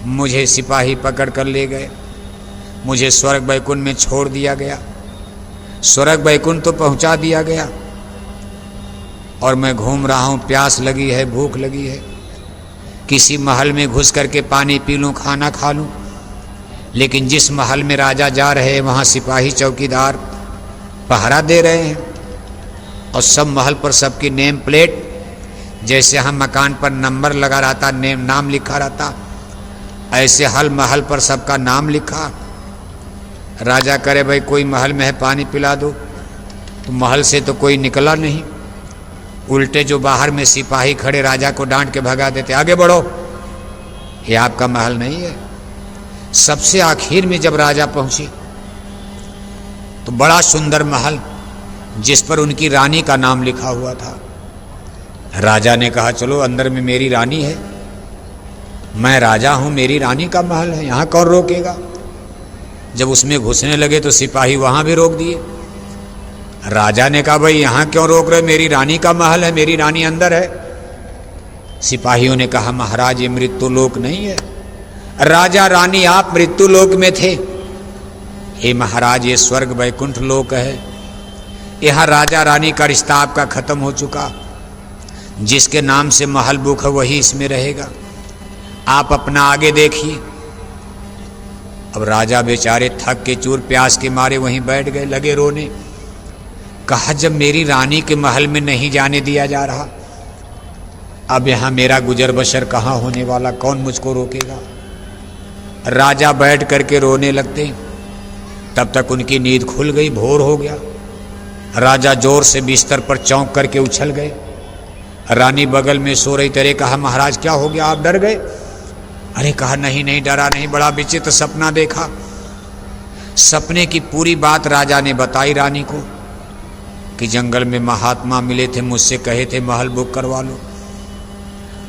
मुझे सिपाही पकड़ कर ले गए, मुझे स्वर्ग बैकुंठ में छोड़ दिया गया, स्वर्ग बैकुंठ तो पहुंचा दिया गया, और मैं घूम रहा हूं, प्यास लगी है, भूख लगी है, किसी महल में घुस करके पानी पी लूं, खाना खा लूं, लेकिन जिस महल में राजा जा रहे हैं वहां सिपाही चौकीदार पहरा दे रहे हैं, और सब महल पर सबकी नेम प्लेट, जैसे हम मकान पर नंबर लगा रहता, नेम नाम लिखा रहता, ऐसे हल महल पर सबका नाम लिखा। राजा करे भाई कोई महल में है पानी पिला दो, तो महल से तो कोई निकला नहीं, उल्टे जो बाहर में सिपाही खड़े राजा को डांट के भगा देते, आगे बढ़ो, ये आपका महल नहीं है। सबसे आखिर में जब राजा पहुंचे तो बड़ा सुंदर महल जिस पर उनकी रानी का नाम लिखा हुआ था। राजा ने कहा चलो अंदर में मेरी रानी है, मैं राजा हूं, मेरी रानी का महल है, यहां कौन रोकेगा। जब उसमें घुसने लगे तो सिपाही वहां भी रोक दिए। राजा ने कहा भाई यहां क्यों रोक रहे, मेरी रानी का महल है, मेरी रानी अंदर है। सिपाहियों ने कहा महाराज ये मृत्यु लोक नहीं है, राजा रानी आप मृत्यु लोक में थे, हे महाराज ये स्वर्ग वैकुंठ लोक है, यहां राजा रानी का रिश्ता आपका खत्म हो चुका, जिसके नाम से महल बुक है वही इसमें रहेगा, आप अपना आगे देखिए। अब राजा बेचारे थक के चूर प्यास के मारे वहीं बैठ गए, लगे रोने। कहा जब मेरी रानी के महल में नहीं जाने दिया जा रहा, अब यहां मेरा गुजर बसर कहां होने वाला, कौन मुझको रोकेगा। राजा बैठ करके रोने लगते, तब तक उनकी नींद खुल गई, भोर हो गया। राजा जोर से बिस्तर पर चौंक करके उछल गए। रानी बगल में सो रही, तेरे कहा महाराज क्या हो गया, आप डर गए। अरे कहा नहीं नहीं डरा नहीं, बड़ा विचित्र सपना देखा। सपने की पूरी बात राजा ने बताई रानी को कि जंगल में महात्मा मिले थे, मुझसे कहे थे महल बुक करवा लो,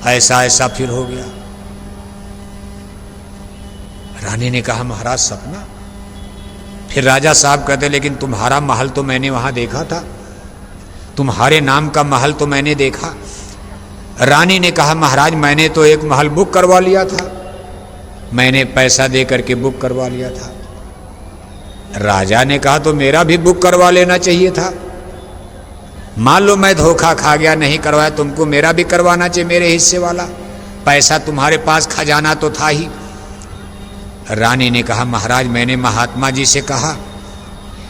ऐसा ऐसा फिर हो गया। रानी ने कहा महाराज सपना। फिर राजा साहब कहते लेकिन तुम्हारा महल तो मैंने वहां देखा था, तुम्हारे नाम का महल तो मैंने देखा। रानी ने कहा महाराज मैंने तो एक महल बुक करवा लिया था, मैंने पैसा दे करके बुक करवा लिया था। राजा ने कहा तो मेरा भी बुक करवा लेना चाहिए था, मान लो मैं धोखा खा गया, नहीं करवाया, तुमको मेरा भी करवाना चाहिए, मेरे हिस्से वाला पैसा, तुम्हारे पास खजाना तो था ही। रानी ने कहा महाराज मैंने महात्मा जी से कहा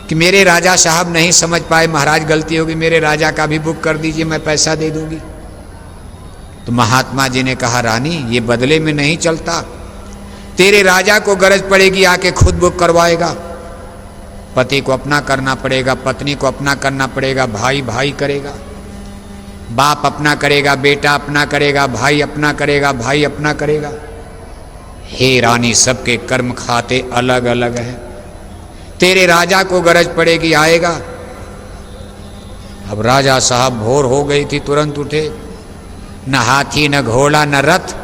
कि मेरे राजा साहब नहीं समझ पाए, महाराज गलती होगी, मेरे राजा का भी बुक कर दीजिए, मैं पैसा दे दूंगी। तो महात्मा जी ने कहा रानी ये बदले में नहीं चलता, तेरे राजा को गरज पड़ेगी आके खुद बुक करवाएगा। पति को अपना करना पड़ेगा, पत्नी को अपना करना पड़ेगा, भाई भाई करेगा, बाप अपना करेगा, बेटा अपना करेगा, भाई अपना करेगा, भाई अपना करेगा। हे रानी, सबके कर्म खाते अलग अलग हैं। तेरे राजा को गरज पड़ेगी, आएगा। अब राजा साहब भोर हो गई थी, तुरंत उठे। न हाथी, न घोड़ा, न रथ,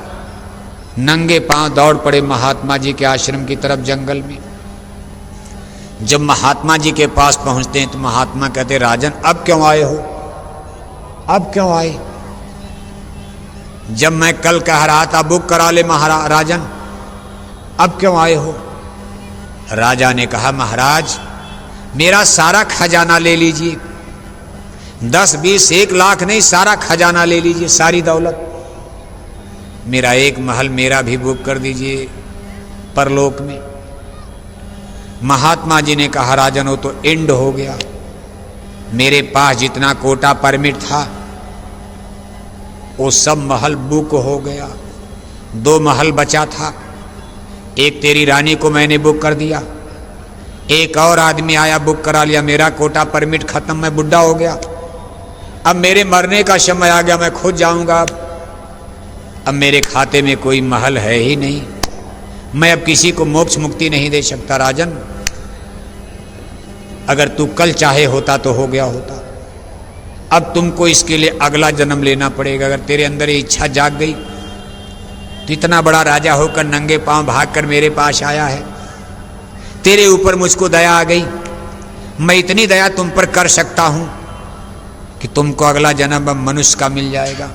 नंगे पांव दौड़ पड़े महात्मा जी के आश्रम की तरफ जंगल में। जब महात्मा जी के पास पहुंचते हैं तो महात्मा कहते, राजन अब क्यों आए हो? अब क्यों आए? जब मैं कल कह रहा था बुक करा ले महाराज राजन, अब क्यों आए हो? राजा ने कहा, महाराज मेरा सारा खजाना ले लीजिए, 10, 20, 1 लाख नहीं, सारा खजाना ले लीजिए, सारी दौलत। मेरा एक महल मेरा भी बुक कर दीजिए परलोक में। महात्मा जी ने कहा, राजन वो तो एंड हो गया, मेरे पास जितना कोटा परमिट था वो सब महल बुक हो गया। 2 महल बचा था, एक तेरी रानी को मैंने बुक कर दिया, एक और आदमी आया बुक करा लिया, मेरा कोटा परमिट खत्म, मैं बुढ़ा हो गया। अब मेरे मरने का समय आ गया, मैं खुद जाऊंगा। अब मेरे खाते में कोई महल है ही नहीं, मैं अब किसी को मोक्ष मुक्ति नहीं दे सकता। राजन अगर तू कल चाहे होता तो हो गया होता, अब तुमको इसके लिए अगला जन्म लेना पड़ेगा। अगर तेरे अंदर ये इच्छा जाग गई तो इतना बड़ा राजा होकर नंगे पांव भागकर मेरे पास आया है, तेरे ऊपर मुझको दया आ गई, मैं इतनी दया तुम पर कर सकता हूं कि तुमको अगला जन्म अब मनुष्य का मिल जाएगा।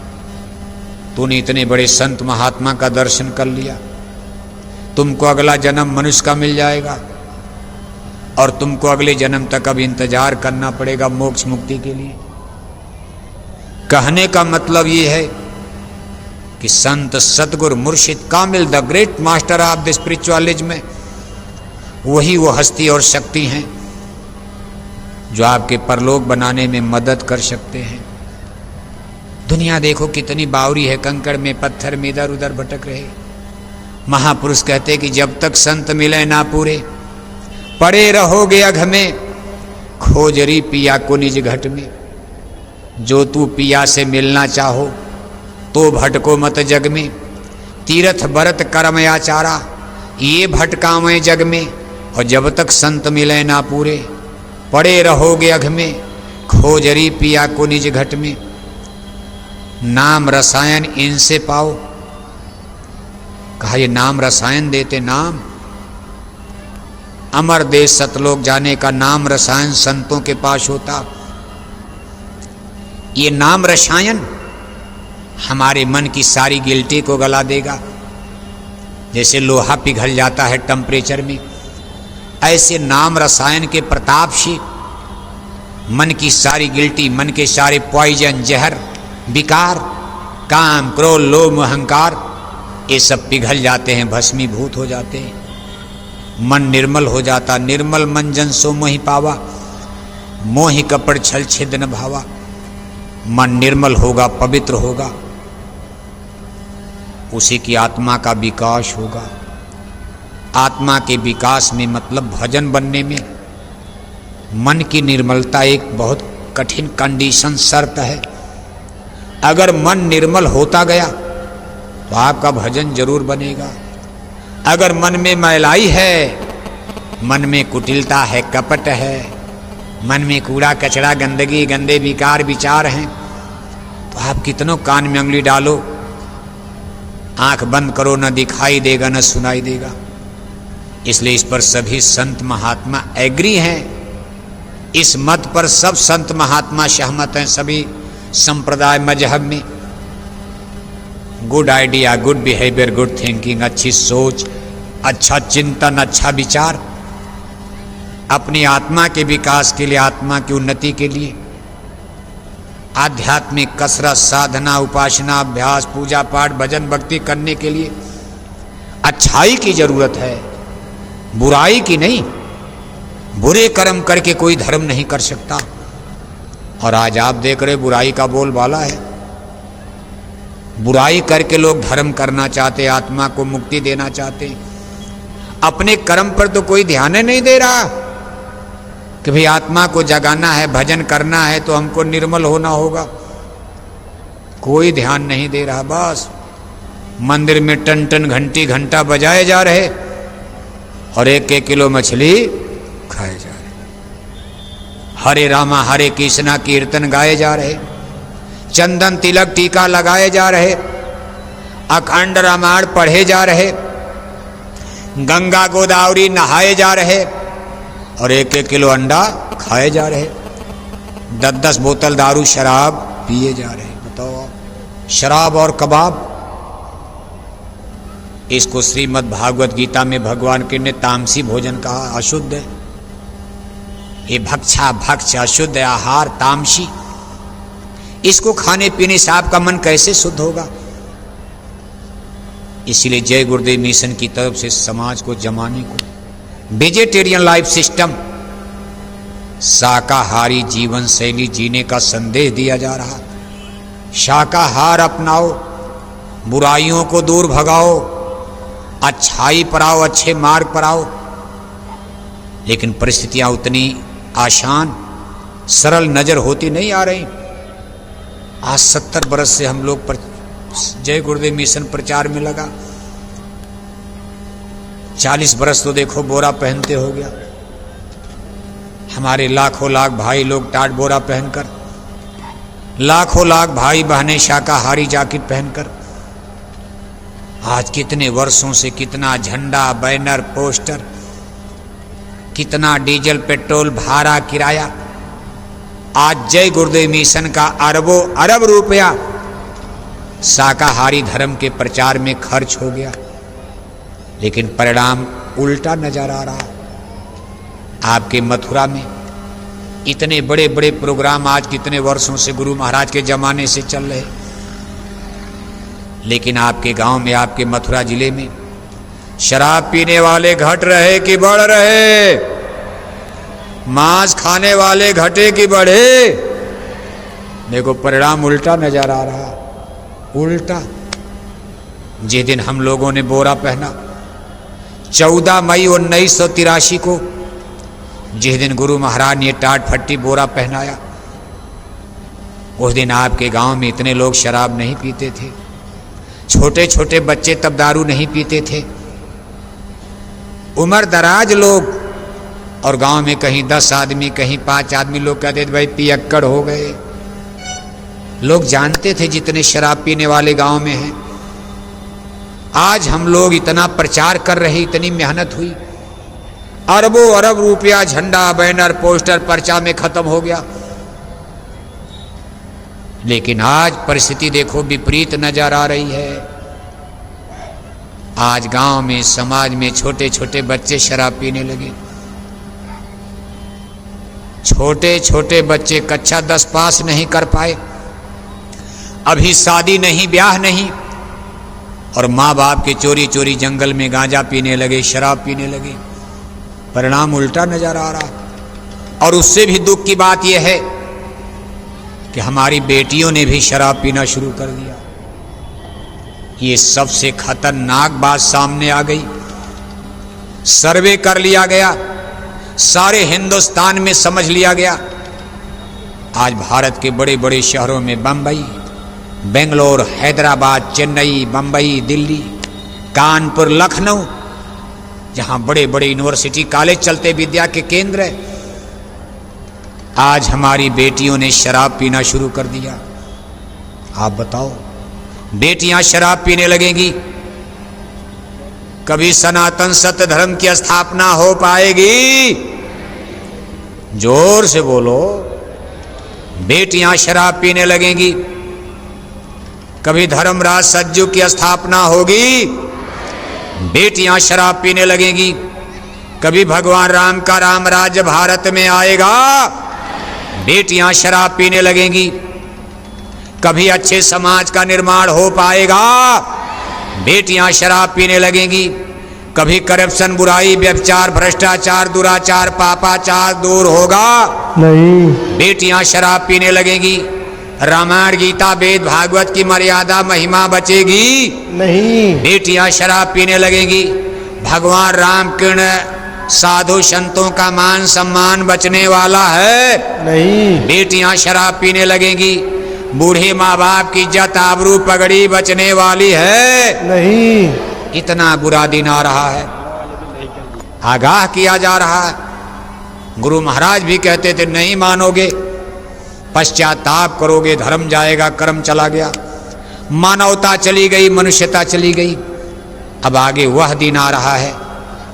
तूने इतने बड़े संत महात्मा का दर्शन कर लिया, तुमको अगला जन्म मनुष्य का मिल जाएगा और तुमको अगले जन्म तक अब इंतजार करना पड़ेगा मोक्ष मुक्ति के लिए। कहने का मतलब ये है कि संत सतगुरु मुर्शिद कामिल, the great master of the spiritualism में वही वो हस्ती और शक्ति हैं जो आपके परलोक बनाने में मदद कर सकते हैं। दुनिया देखो कितनी बावरी है, कंकड़ में पत्थर में इधर उधर भटक रहे। महापुरुष कहते कि जब तक संत मिले ना पूरे, पड़े रहोगे अघ में, खोजरी पिया को निज घट में। जो तू पिया से मिलना चाहो तो भटको मत जग में, तीर्थ बरत कर्म आचारा ये भटकावे जग में। और जब तक संत मिले ना पूरे, पड़े रहोगे अघ में, खोजरी पिया को निज घट में। नाम रसायन इनसे पाओ, कहा ये नाम रसायन देते, नाम अमर देश सतलोक जाने का नाम रसायन संतों के पास होता। ये नाम रसायन हमारे मन की सारी गिल्टी को गला देगा। जैसे लोहा पिघल जाता है टेम्परेचर में, ऐसे नाम रसायन के प्रताप से मन की सारी गिल्टी, मन के सारे पॉइजन, जहर, विकार, काम, क्रोध, लोभ, अहंकार, ये सब पिघल जाते हैं, भस्मीभूत हो जाते हैं। मन निर्मल हो जाता। निर्मल मन जन सो मोहि पावा, मोहि कपड़ छल छिद न भावा। मन निर्मल होगा, पवित्र होगा, उसी की आत्मा का विकास होगा। आत्मा के विकास में मतलब भजन बनने में मन की निर्मलता एक बहुत कठिन कंडीशन, शर्त है। अगर मन निर्मल होता गया तो आपका भजन जरूर बनेगा। अगर मन में मैलाई है, मन में कुटिलता है, कपट है, मन में कूड़ा कचरा, गंदगी, गंदे विकार विचार हैं, तो आप कितनों कान में उंगली डालो, आंख बंद करो, न दिखाई देगा न सुनाई देगा। इसलिए इस पर सभी संत महात्मा एग्री हैं। इस मत पर सब संत महात्मा सहमत हैं, सभी संप्रदाय मजहब में। Good idea, good behaviour, good thinking, अच्छी सोच, अच्छा चिंतन, अच्छा विचार, अपनी आत्मा के विकास के लिए, आत्मा की उन्नति के लिए आध्यात्मिक कसरत, साधना, उपासना, अभ्यास, पूजा पाठ, भजन भक्ति करने के लिए अच्छाई की जरूरत है, बुराई की नहीं। बुरे कर्म करके कोई धर्म नहीं कर सकता। और आज आप देख रहे बुराई का बोलबाला है। बुराई करके लोग धर्म करना चाहते, आत्मा को मुक्ति देना चाहते। अपने कर्म पर तो कोई ध्यान नहीं दे रहा कि भाई आत्मा को जगाना है, भजन करना है तो हमको निर्मल होना होगा। कोई ध्यान नहीं दे रहा। बस मंदिर में टन टन घंटी घंटा बजाए जा रहे और 1-1 किलो मछली खाए जा रहे। हरे रामा हरे कृष्णा कीर्तन गाए जा रहे, चंदन तिलक टीका लगाए जा रहे, अखंड रामायण पढ़े जा रहे, गंगा गोदावरी नहाए जा रहे और 1-1 किलो अंडा खाए जा रहे, 10-10 बोतल दारू शराब पिए जा रहे। बताओ, शराब और कबाब। इसको श्रीमद् भागवत गीता में भगवान के ने तामसी भोजन कहा, अशुद्ध है। ये भक्षा भक्ष अशुद्ध आहार तामसी, इसको खाने पीने से आपका मन कैसे शुद्ध होगा। इसलिए जय गुरुदेव मिशन की तरफ से समाज को जमाने को वेजिटेरियन लाइफ सिस्टम, शाकाहारी जीवन शैली जीने का संदेश दिया जा रहा। शाकाहार अपनाओ, बुराइयों को दूर भगाओ, अच्छाई पर आओ, अच्छे मार्ग पर आओ। लेकिन परिस्थितियां उतनी आसान सरल नजर होती नहीं आ रही। आज 70 बरस से हम लोग पर जय गुरुदेव मिशन प्रचार में लगा। 40 बरस तो देखो बोरा पहनते हो गया। हमारे लाखों लाख भाई लोग टाट बोरा पहनकर, लाखों लाख भाई बहनें शाकाहारी जैकेट पहनकर, आज कितने वर्षों से कितना झंडा बैनर पोस्टर, कितना डीजल पेट्रोल भाड़ा किराया, आज जय गुरुदेव मिशन का अरबों अरब रुपया शाकाहारी धर्म के प्रचार में खर्च हो गया। लेकिन परिणाम उल्टा नजर आ रहा। आपके मथुरा में इतने बड़े बड़े प्रोग्राम आज कितने वर्षों से गुरु महाराज के जमाने से चल रहे, लेकिन आपके गांव में, आपके मथुरा जिले में शराब पीने वाले घट रहे कि बढ़ रहे, मांस खाने वाले घटे कि बढ़े। देखो परिणाम उल्टा नजर आ रहा, उल्टा। जिस दिन हम लोगों ने बोरा पहना 14 मई 1983 को, जिस दिन गुरु महाराज ने टाट फट्टी बोरा पहनाया, उस दिन आपके गांव में इतने लोग शराब नहीं पीते थे। छोटे छोटे बच्चे तब दारू नहीं पीते थे। उम्र दराज लोग, और गांव में कहीं 10 आदमी कहीं 5 आदमी लोग कहते थे भाई पियक्कड़ हो गए। लोग जानते थे जितने शराब पीने वाले गांव में हैं। आज हम लोग इतना प्रचार कर रहे, इतनी मेहनत हुई, अरबों अरब रुपया झंडा बैनर पोस्टर पर्चा में खत्म हो गया। लेकिन आज परिस्थिति देखो विपरीत नजर आ रही है। आज गांव में, समाज में छोटे छोटे बच्चे शराब पीने लगे। छोटे छोटे बच्चे कक्षा 10 पास नहीं कर पाए, अभी शादी नहीं, ब्याह नहीं, और माँ बाप के चोरी चोरी जंगल में गांजा पीने लगे, शराब पीने लगे। परिणाम उल्टा नजर आ रहा। और उससे भी दुख की बात यह है कि हमारी बेटियों ने भी शराब पीना शुरू कर दिया। ये सबसे खतरनाक बात सामने आ गई। सर्वे कर लिया गया, सारे हिंदुस्तान में समझ लिया गया। आज भारत के बड़े बड़े शहरों में बंबई, बेंगलोर, हैदराबाद, चेन्नई, बंबई, दिल्ली, कानपुर, लखनऊ, जहां बड़े बड़े यूनिवर्सिटी कॉलेज चलते, विद्या के केंद्र है, आज हमारी बेटियों ने शराब पीना शुरू कर दिया। आप बताओ, बेटियां शराब पीने लगेंगी, कभी सनातन सत्य धर्म की स्थापना हो पाएगी? जोर से बोलो। बेटियां शराब पीने लगेंगी, कभी धर्मराज सज्जू की स्थापना होगी? बेटियां शराब पीने लगेंगी, कभी भगवान राम का राम राज्य भारत में आएगा? बेटियां शराब पीने लगेंगी, कभी अच्छे समाज का निर्माण हो पाएगा? बेटियां शराब पीने लगेंगी, कभी करप्शन, बुराई, व्यभिचार, भ्रष्टाचार, दुराचार, पापाचार दूर होगा? नहीं। बेटियां शराब पीने लगेंगी, रामायण, गीता, वेद, भागवत की मर्यादा, महिमा बचेगी? नहीं। बेटियां शराब पीने लगेंगी, भगवान राम कृष्ण, साधु संतों का मान सम्मान बचने वाला है? नहीं। बेटियां शराब पीने लगेंगी, बूढ़े माँ बाप की इज्जत आबरू पगड़ी बचने वाली है नहीं। इतना बुरा दिन आ रहा है, आगाह किया जा रहा है। गुरु महाराज भी कहते थे नहीं मानोगे, पश्चाताप करोगे, धर्म जाएगा, कर्म चला गया, मानवता चली गई, मनुष्यता चली गई। अब आगे वह दिन आ रहा है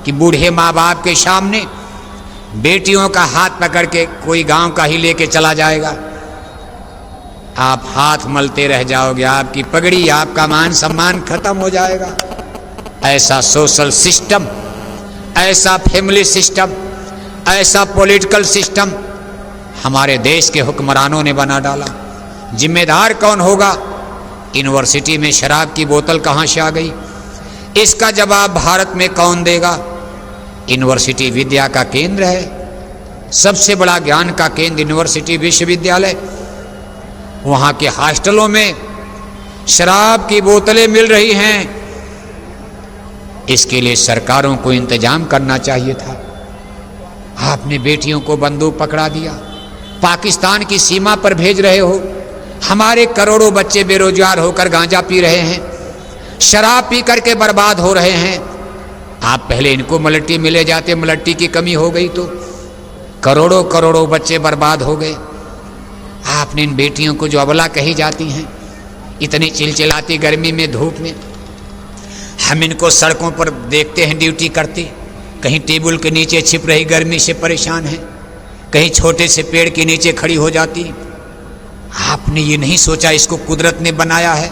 कि बूढ़े माँ बाप के सामने बेटियों का हाथ पकड़ के कोई गांव का ही लेके चला जाएगा, आप हाथ मलते रह जाओगे, आपकी पगड़ी, आपका मान सम्मान खत्म हो जाएगा। ऐसा सोशल सिस्टम, ऐसा फैमिली सिस्टम, ऐसा पॉलिटिकल सिस्टम हमारे देश के हुक्मरानों ने बना डाला। जिम्मेदार कौन होगा? यूनिवर्सिटी में शराब की बोतल कहाँ से आ गई, इसका जवाब भारत में कौन देगा? यूनिवर्सिटी विद्या का केंद्र है, सबसे बड़ा ज्ञान का केंद्र यूनिवर्सिटी विश्वविद्यालय। वहाँ के हॉस्टलों में शराब की बोतलें मिल रही हैं। इसके लिए सरकारों को इंतजाम करना चाहिए था। आपने बेटियों को बंदूक पकड़ा दिया, पाकिस्तान की सीमा पर भेज रहे हो। हमारे करोड़ों बच्चे बेरोजगार होकर गांजा पी रहे हैं, शराब पी करके बर्बाद हो रहे हैं। आप पहले इनको मलट्टी मिले जाते, मलट्टी की कमी हो गई तो करोड़ों करोड़ों बच्चे बर्बाद हो गए। आपने इन बेटियों को जो अबला कही जाती हैं, इतनी चिलचिलाती गर्मी में, धूप में, हम इनको सड़कों पर देखते हैं ड्यूटी करते, कहीं टेबल के नीचे छिप रही गर्मी से परेशान है, कहीं छोटे से पेड़ के नीचे खड़ी हो जाती। आपने ये नहीं सोचा इसको कुदरत ने बनाया है,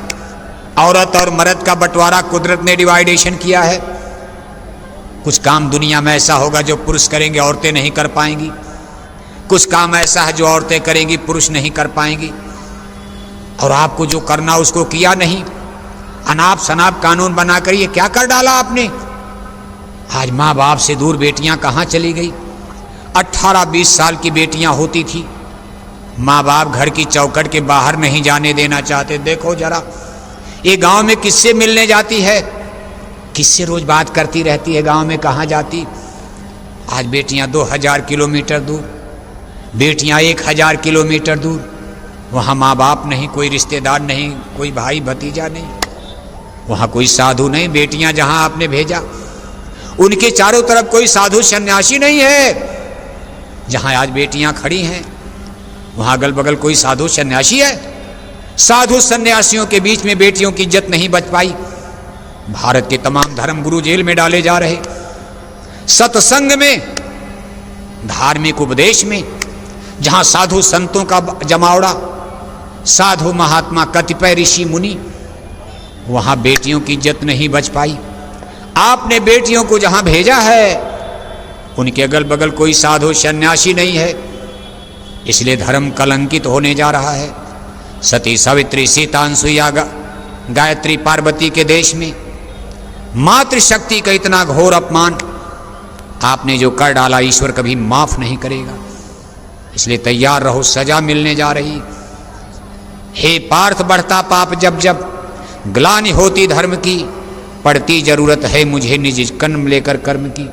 औरत और मर्द का बंटवारा कुदरत ने डिवाइडेशन किया है। कुछ काम दुनिया में ऐसा होगा जो पुरुष करेंगे औरतें नहीं कर पाएंगी, कुछ काम ऐसा है जो औरतें करेंगी पुरुष नहीं कर पाएंगी। और आपको जो करना उसको किया नहीं, अनाप शनाप कानून बनाकर ये क्या कर डाला आपने। आज माँ बाप से दूर बेटियां कहाँ चली गई। 18-20 साल की बेटियां होती थी, माँ बाप घर की चौखट के बाहर नहीं जाने देना चाहते। देखो जरा, ये गांव में किससे मिलने जाती है, किससे रोज बात करती रहती है, गांव में कहाँ जाती। आज बेटियां 2000 किलोमीटर दूर, बेटियां 1000 किलोमीटर दूर, वहाँ माँ बाप नहीं, कोई रिश्तेदार नहीं, कोई भाई भतीजा नहीं, वहाँ कोई साधु नहीं। बेटियां जहाँ आपने भेजा उनके चारों तरफ कोई साधु सन्यासी नहीं है। जहाँ आज बेटियां खड़ी हैं वहाँ अगल बगल कोई साधु सन्यासी है? साधु सन्यासियों के बीच में बेटियों की इज्जत नहीं बच पाई। भारत के तमाम धर्म गुरु जेल में डाले जा रहे। सत्संग में, धार्मिक उपदेश में, जहाँ साधु संतों का जमावड़ा, साधु महात्मा, कतिपय ऋषि मुनि, वहाँ बेटियों की इज्जत नहीं बच पाई। आपने बेटियों को जहाँ भेजा है उनके अगल बगल कोई साधु सन्यासी नहीं है, इसलिए धर्म कलंकित होने जा रहा है। सती सावित्री, सीता, अनसुईया, गायत्री, पार्वती के देश में मातृशक्ति का इतना घोर अपमान आपने जो कर डाला, ईश्वर कभी माफ नहीं करेगा। इसलिए तैयार रहो, सजा मिलने जा रही। हे पार्थ, बढ़ता पाप जब जब, ग्लानि होती धर्म की, पड़ती जरूरत है मुझे निज कर्म लेकर कर्म की।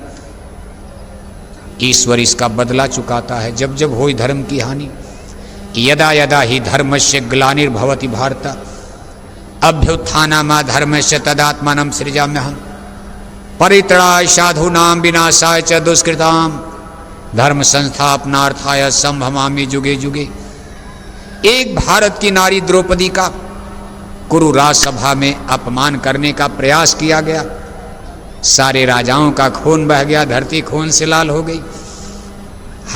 ईश्वर इसका बदला चुकाता है जब जब होई धर्म की हानि। यदा यदा ही धर्मस्य ग्लानिर्भवति भारत, अभ्युत्थानमा धर्मस्य तदात्मानं सृजाम्यहम्, परित्राय साधूनां विनाशाय च दुष्कृतां, धर्म संस्थापनार्थाय संभवामि जुगे जुगे। एक भारत की नारी द्रौपदी का कुरु राजसभा में अपमान करने का प्रयास किया गया, सारे राजाओं का खून बह गया, धरती खून से लाल हो गई।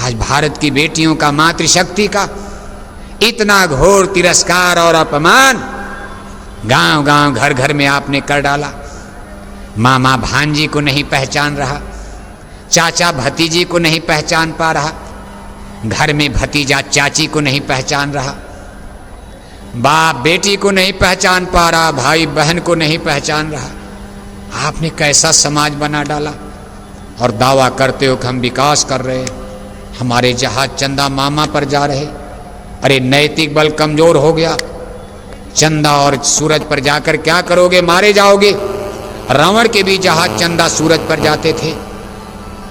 आज भारत की बेटियों का, मातृशक्ति का इतना घोर तिरस्कार और अपमान गांव गांव, घर घर में आपने कर डाला। मामा भांजी को नहीं पहचान रहा, चाचा भतीजी को नहीं पहचान पा रहा, घर में भतीजा चाची को नहीं पहचान रहा, बाप बेटी को नहीं पहचान पा रहा, भाई बहन को नहीं पहचान रहा। आपने कैसा समाज बना डाला और दावा करते हो कि हम विकास कर रहे हैं, हमारे जहाज चंदा मामा पर जा रहे। अरे नैतिक बल कमजोर हो गया, चंदा और सूरज पर जाकर क्या करोगे, मारे जाओगे। रावण के भी जहाज चंदा सूरज पर जाते थे,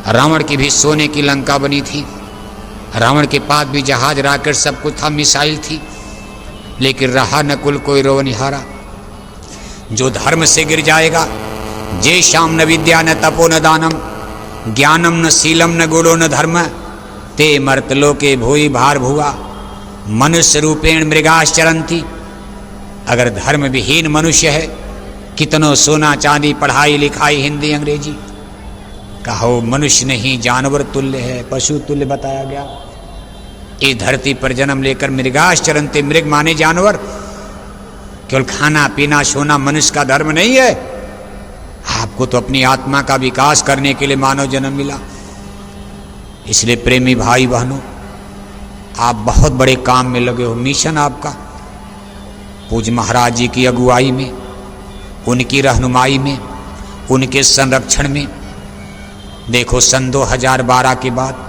रावण की भी सोने की लंका बनी थी, रावण के पास भी जहाज, रॉकेट, सब कुछ था, मिसाइल थी। लेकिन रहा न कुल कोई रोवनिहारा। जो धर्म से गिर जाएगा, जे शाम न विद्या न तपो न दानम, ज्ञानम न शीलम न गुणो न धर्म, ते मर्तलोके भूई भार भुआ, मनुष्य रूपेण मृगाश्चरंती। अगर धर्म विहीन मनुष्य है, कितनों सोना चांदी पढ़ाई लिखाई हिंदी अंग्रेजी, कहो मनुष्य नहीं जानवर तुल्य है, पशु तुल्य बताया गया। इस धरती पर जन्म लेकर मृगाश्चरंती, मृग माने जानवर। केवल खाना पीना सोना मनुष्य का धर्म नहीं है। आपको तो अपनी आत्मा का विकास करने के लिए मानव जन्म मिला। इसलिए प्रेमी भाई बहनों, आप बहुत बड़े काम में लगे हो। मिशन आपका पूज्य महाराज जी की अगुवाई में, उनकी रहनुमाई में, उनके संरक्षण में। देखो सन 2012 के बाद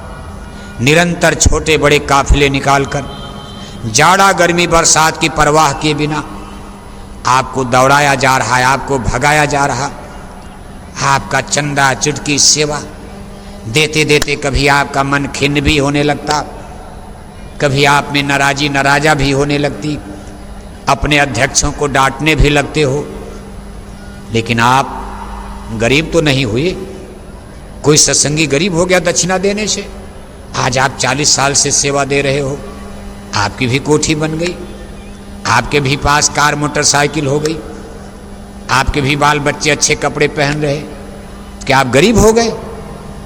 निरंतर छोटे बड़े काफिले निकालकर जाड़ा गर्मी बरसात की परवाह किए बिना आपको दौड़ाया जा रहा है, आपको भगाया जा रहा। आपका चंदा चुटकी सेवा देते देते कभी आपका मन खिन्न भी होने लगता, कभी आप में नाराजी नाराजा भी होने लगती, अपने अध्यक्षों को डांटने भी लगते हो। लेकिन आप गरीब तो नहीं हुए। कोई सत्संगी गरीब हो गया दक्षिणा देने से? आज आप 40 साल से सेवा दे रहे हो, आपकी भी कोठी बन गई, आपके भी पास कार मोटरसाइकिल हो गई, आपके भी बाल बच्चे अच्छे कपड़े पहन रहे। क्या आप गरीब हो गए?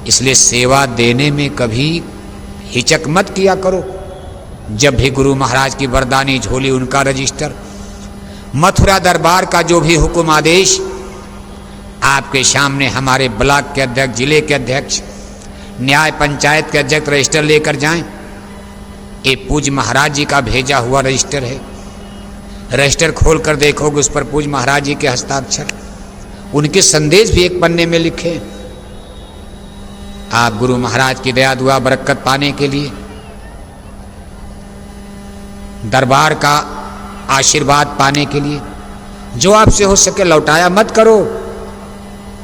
इसलिए सेवा देने में कभी हिचक मत किया करो। जब भी गुरु महाराज की वरदानी झोली, उनका रजिस्टर, मथुरा दरबार का जो भी हुक्म आदेश आपके सामने हमारे ब्लॉक के अध्यक्ष, जिले के अध्यक्ष, न्याय पंचायत के अध्यक्ष रजिस्टर लेकर जाएं। ये पूज्य महाराज जी का भेजा हुआ रजिस्टर है। रजिस्टर खोलकर देखोगे उस पर पूज्य महाराज जी के हस्ताक्षर, उनके संदेश भी एक पन्ने में लिखे। आप गुरु महाराज की दया दुआ बरकत पाने के लिए, दरबार का आशीर्वाद पाने के लिए जो आपसे हो सके लौटाया मत करो।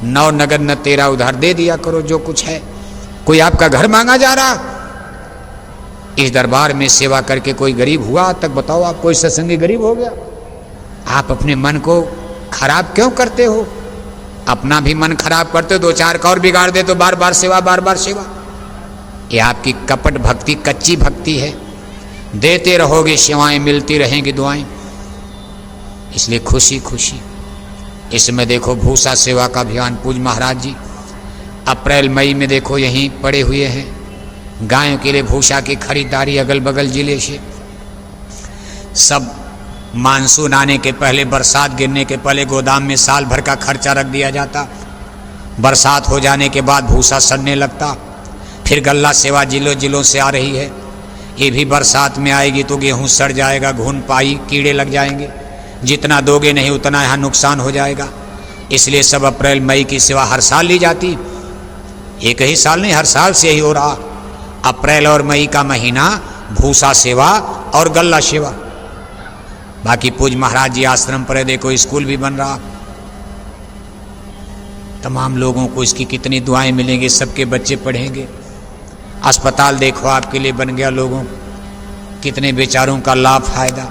9 नगद न तेरा उधार दे दिया करो जो कुछ है। कोई आपका घर मांगा जा रहा? इस दरबार में सेवा करके कोई गरीब हुआ तक बताओ? आप कोई सत्संगी गरीब हो गया? आप अपने मन को खराब क्यों करते हो? अपना भी मन खराब करते हो, 2-4 का और बिगाड़ दे तो बार बार सेवा, बार बार सेवा। ये आपकी कपट भक्ति, कच्ची भक्ति है। देते रहोगे सेवाएं, मिलती रहेंगी दुआएं। इसलिए खुशी खुशी इसमें देखो भूसा सेवा का अभियान पूज्य महाराज जी अप्रैल मई में देखो यहीं पड़े हुए हैं। गायों के लिए भूसा की खरीदारी अगल बगल जिले से। सब मानसून आने के पहले, बरसात गिरने के पहले गोदाम में साल भर का खर्चा रख दिया जाता। बरसात हो जाने के बाद भूसा सड़ने लगता। फिर गल्ला सेवा जिलों जिलों से आ रही है। ये भी बरसात में आएगी तो गेहूं सड़ जाएगा, घुन पाई कीड़े लग जाएंगे। जितना दोगे नहीं उतना यहाँ नुकसान हो जाएगा। इसलिए सब अप्रैल मई की सेवा हर साल ली जाती। एक ही साल नहीं, हर साल से यही हो रहा। अप्रैल और मई का महीना भूसा सेवा और गल्ला सेवा। बाकी पूज्य महाराज जी आश्रम पर देखो स्कूल भी बन रहा। तमाम लोगों को इसकी कितनी दुआएं मिलेंगी, सबके बच्चे पढ़ेंगे। अस्पताल देखो आपके लिए बन गया, लोगों कितने बेचारों का लाभ फायदा।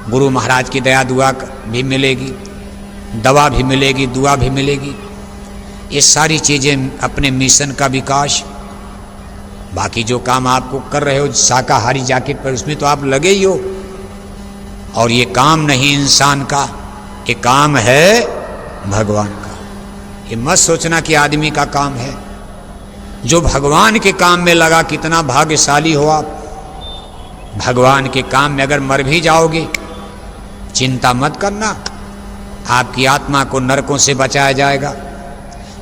गुरु महाराज की दया दुआ भी मिलेगी, दवा भी मिलेगी, दुआ भी मिलेगी। ये सारी चीज़ें अपने मिशन का विकास। बाकी जो काम आपको कर रहे हो शाकाहारी जैकेट पर, उसमें तो आप लगे ही हो। और ये काम नहीं इंसान का, ये काम है भगवान का। ये मत सोचना कि आदमी का काम है। जो भगवान के काम में लगा, कितना भाग्यशाली हो आप। भगवान के काम में अगर मर भी जाओगे, चिंता मत करना, आपकी आत्मा को नरकों से बचाया जाएगा,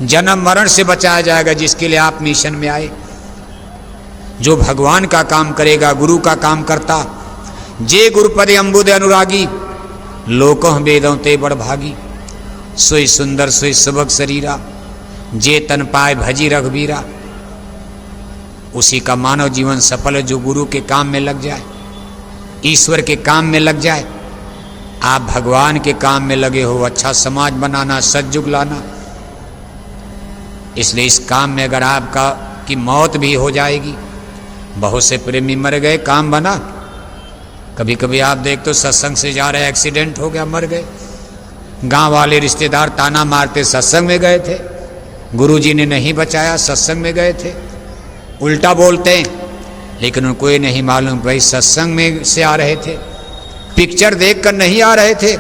जन्म मरण से बचाया जाएगा, जिसके लिए आप मिशन में आए। जो भगवान का काम करेगा, गुरु का काम करता, जे गुरुपदे अम्बुदे अनुरागी, लोकों वेदों ते बड़ भागी, सोई सुंदर सोई सुबक शरीरा, जे तन पाए भजी रघुबीरा। उसी का मानव जीवन सफल है जो गुरु के काम में लग जाए, ईश्वर के काम में लग जाए। आप भगवान के काम में लगे हो, अच्छा समाज बनाना, सतयुग लाना। इसलिए इस काम में अगर आपका की मौत भी हो जाएगी, बहुत से प्रेमी मर गए, काम बना, कभी कभी आप देख तो सत्संग से जा रहे एक्सीडेंट हो गया, मर गए, गांव वाले रिश्तेदार ताना मारते सत्संग में गए थे, गुरुजी ने नहीं बचाया, सत्संग में गए थे। उल्टा बोलते हैं, लेकिन उनको ये नहीं मालूम भाई सत्संग में से आ रहे थे, पिक्चर देखकर नहीं आ रहे थे,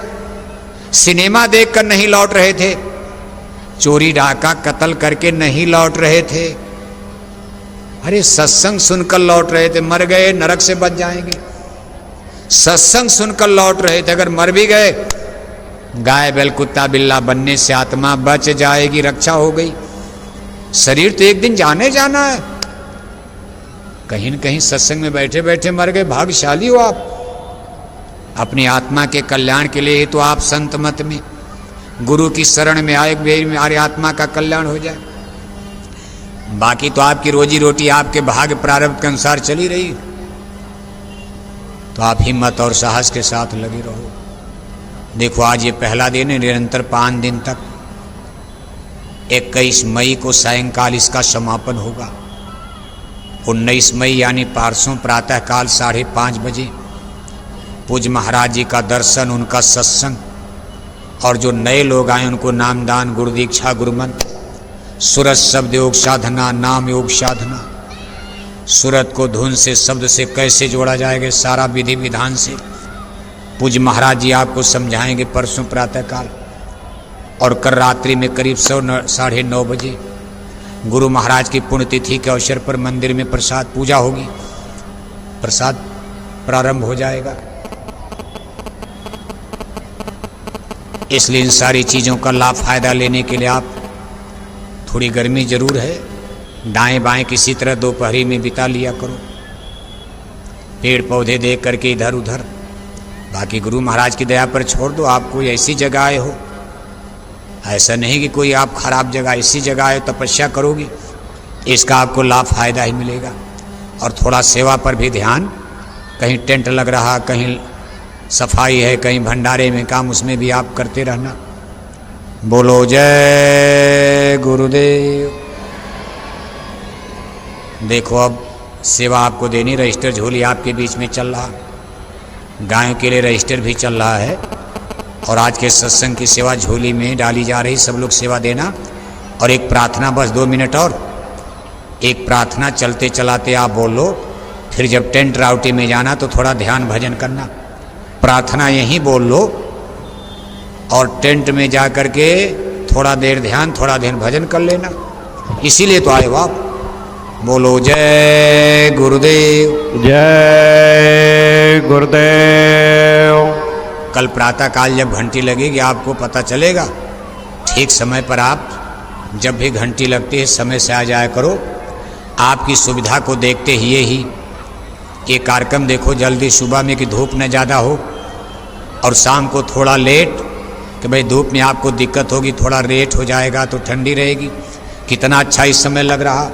सिनेमा देखकर नहीं लौट रहे थे, चोरी डाका कत्ल करके नहीं लौट रहे थे। अरे सत्संग सुनकर लौट रहे थे, मर गए नरक से बच जाएंगे। सत्संग सुनकर लौट रहे थे, अगर मर भी गए गाय बैल कुत्ता बिल्ला बनने से आत्मा बच जाएगी, रक्षा हो गई। शरीर तो एक दिन जाने जाना है। कहीं न कहीं सत्संग में बैठे बैठे मर गए, भाग्यशाली हो आप। अपनी आत्मा के कल्याण के लिए ही तो आप संत मत में गुरु की शरण में आए, मेरी आत्मा का कल्याण हो जाए। बाकी तो आपकी रोजी रोटी आपके भाग्य प्रारब्ध के अनुसार चली रही, तो आप हिम्मत और साहस के साथ लगे रहो। देखो आज ये पहला दिन है, निरंतर 5 दिन तक 21 मई को सायंकाल इसका समापन होगा। 19 मई यानी परसों प्रातःकाल 5:30 बजे पूज्य महाराज जी का दर्शन, उनका सत्संग, और जो नए लोग आए उनको नामदान, गुरु दीक्षा, गुरुमंत्र, सुरत शब्द योग साधना, नाम योग साधना, सुरत को धुन से शब्द से कैसे जोड़ा जाएगा, सारा विधि विधान से पूज्य महाराज जी आपको समझाएंगे परसों प्रातःकाल। और कल रात्रि में करीब 9:30 बजे गुरु महाराज की पुण्यतिथि के अवसर पर मंदिर में प्रसाद पूजा होगी, प्रसाद प्रारंभ हो जाएगा। इसलिए इन सारी चीज़ों का लाभ फायदा लेने के लिए आप, थोड़ी गर्मी जरूर है, दाएं बाएं किसी तरह दोपहरी में बिता लिया करो, पेड़ पौधे देख करके इधर उधर। बाकी गुरु महाराज की दया पर छोड़ दो। आप कोई ऐसी जगह आए हो, ऐसा नहीं कि कोई आप खराब जगह, ऐसी जगह आए तपस्या करोगी, इसका आपको लाभ फायदा ही मिलेगा। और थोड़ा सेवा पर भी ध्यान, कहीं टेंट लग रहा, कहीं सफाई है, कहीं भंडारे में काम, उसमें भी आप करते रहना। बोलो जय गुरुदेव। देखो अब सेवा आपको देनी, रजिस्टर झोली आपके बीच में चल रहा, गायों के लिए रजिस्टर भी चल रहा है, और आज के सत्संग की सेवा झोली में डाली जा रही। सब लोग सेवा देना। और एक प्रार्थना, बस 2 मिनट और एक प्रार्थना चलते चलाते आप बोलो, फिर जब टेंट राउटी में जाना तो थोड़ा ध्यान भजन करना। प्रार्थना यहीं बोल लो और टेंट में जा कर के थोड़ा देर ध्यान, थोड़ा देर भजन कर लेना। इसीलिए तो आए हो आप। बोलो जय गुरुदेव, जय गुरुदेव। कल प्रातःकाल जब घंटी लगेगी आपको पता चलेगा, ठीक समय पर आप जब भी घंटी लगती है समय से आ जाया करो। आपकी सुविधा को देखते हुए ही ये कार्यक्रम देखो, जल्दी सुबह में कि धूप न ज़्यादा हो, और शाम को थोड़ा लेट, कि भाई धूप में आपको दिक्कत होगी, थोड़ा लेट हो जाएगा तो ठंडी रहेगी। कितना अच्छा इस समय लग रहा,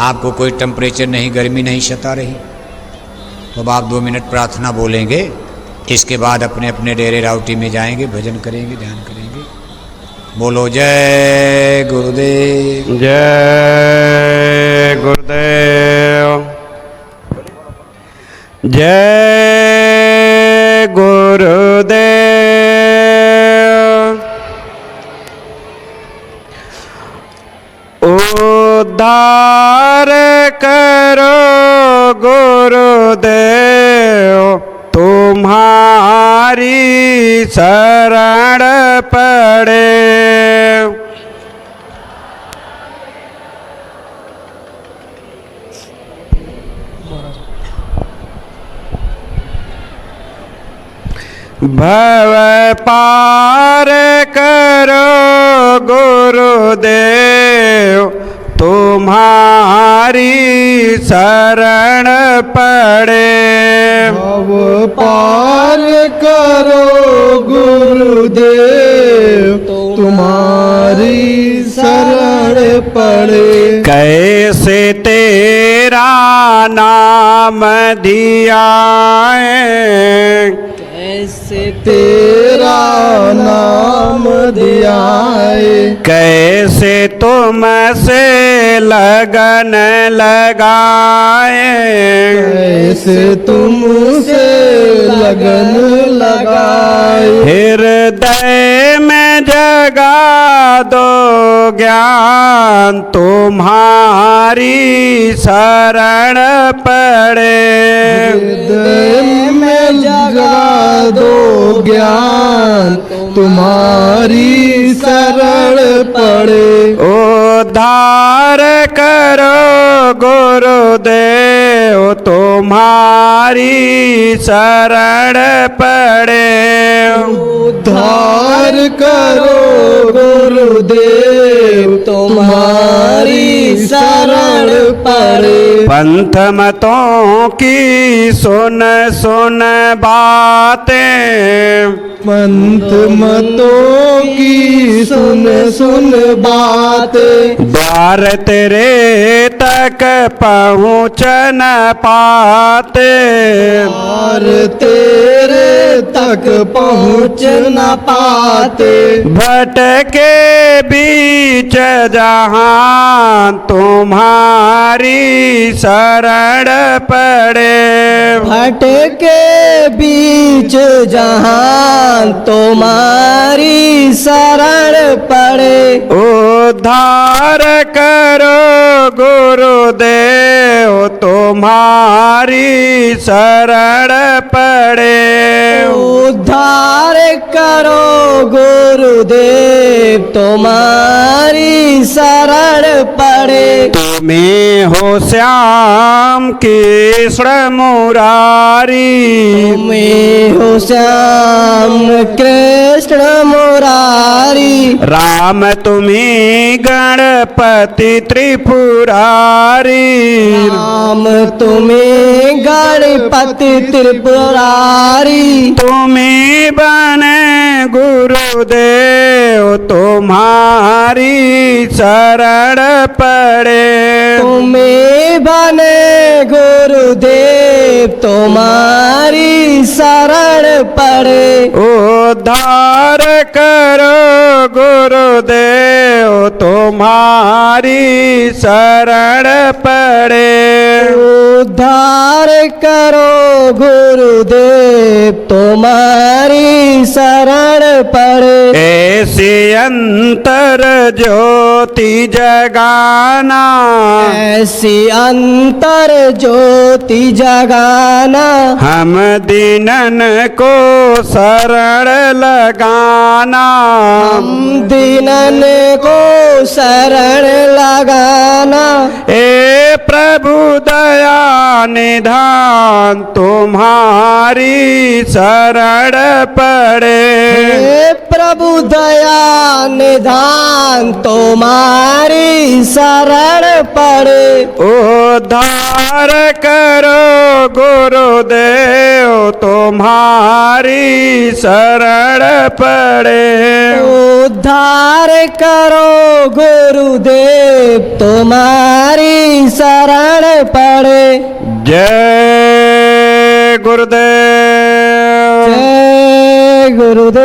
आपको कोई टेम्परेचर नहीं, गर्मी नहीं सता रही। तो आप 2 मिनट प्रार्थना बोलेंगे, इसके बाद अपने अपने डेरे राउटी में जाएंगे, भजन करेंगे, ध्यान करेंगे। बोलो जय गुरुदेव, जय गुरुदेव, जय गुरुदेव। उद्धार करो गुरुदेव, तुम्हारी शरण पड़े। भव पार करो गुरुदेव, तुम्हारी शरण पड़े। भव पार करो गुरुदेव, तुम्हारी शरण पड़े। कैसे तेरा नाम दिया है, कैसे तेरा नाम दिया है, कैसे तुमसे लगन लगाए। कैसे तुमसे लगन लगाए। हृदय में जगा दो ज्ञान तुम्हारी शरण पड़े। हृदय में जगा दो ज्ञान तुम्हारी शरण पड़े। उद्धार करो गुरुदेव तुम्हारी शरण पड़े। उद्धार करो गुरुदेव तुम्हारी शरण पड़े। पंथ मतों की सुन सुन बातें। पंथ मतों की सुन सुन बातें। द्वार तेरे तक पहुँच न पाते। और तेरे तक पहुँच न पाते। भटके बीच जहाँ तुम्हारी शरण पड़े। भटके बीच जहां तुम्हारी शरण पड़े। उद्धार करो गुरुदेव तुम्हारी शरण पड़े। उद्धार करो गुरुदेव तुम्हारी शरण पड़े। तुम्हें हो श्याम कृष्ण मुरारी। तुम्हें हो श्याम कृष्ण मुरारी। राम तुम्हें गणपति त्रिपुरारी। राम तुम्हें गणपति त्रिपुरारी। तुम्हें बने गुरुदेव तुम्हारी शरण पड़े। तुम्हें बने गुरुदेव तुम्हारी शरण पड़े। उद्धार करो गुरुदेव तुम्हारी शरण पड़े। उद्धार करो गुरुदेव तुम्हारी शरण पड़े। ऐसी अंतर ज्योति जगाना। ऐसी अंतर ज्योति जगाना। हम दीनन को शरण लगाना। हम दीनन को शरण लगाना। ए प्रभु दया निधान तुम्हारी शरण पड़े। हे प्रभु दया निधान तुम्हारी शरण पड़े। उद्धार करो गुरुदेव तुम्हारी शरण पड़े। उद्धार करो गुरुदेव तुम्हारी शरण पड़े। जय गुरुदेव। जय गुरुदेव।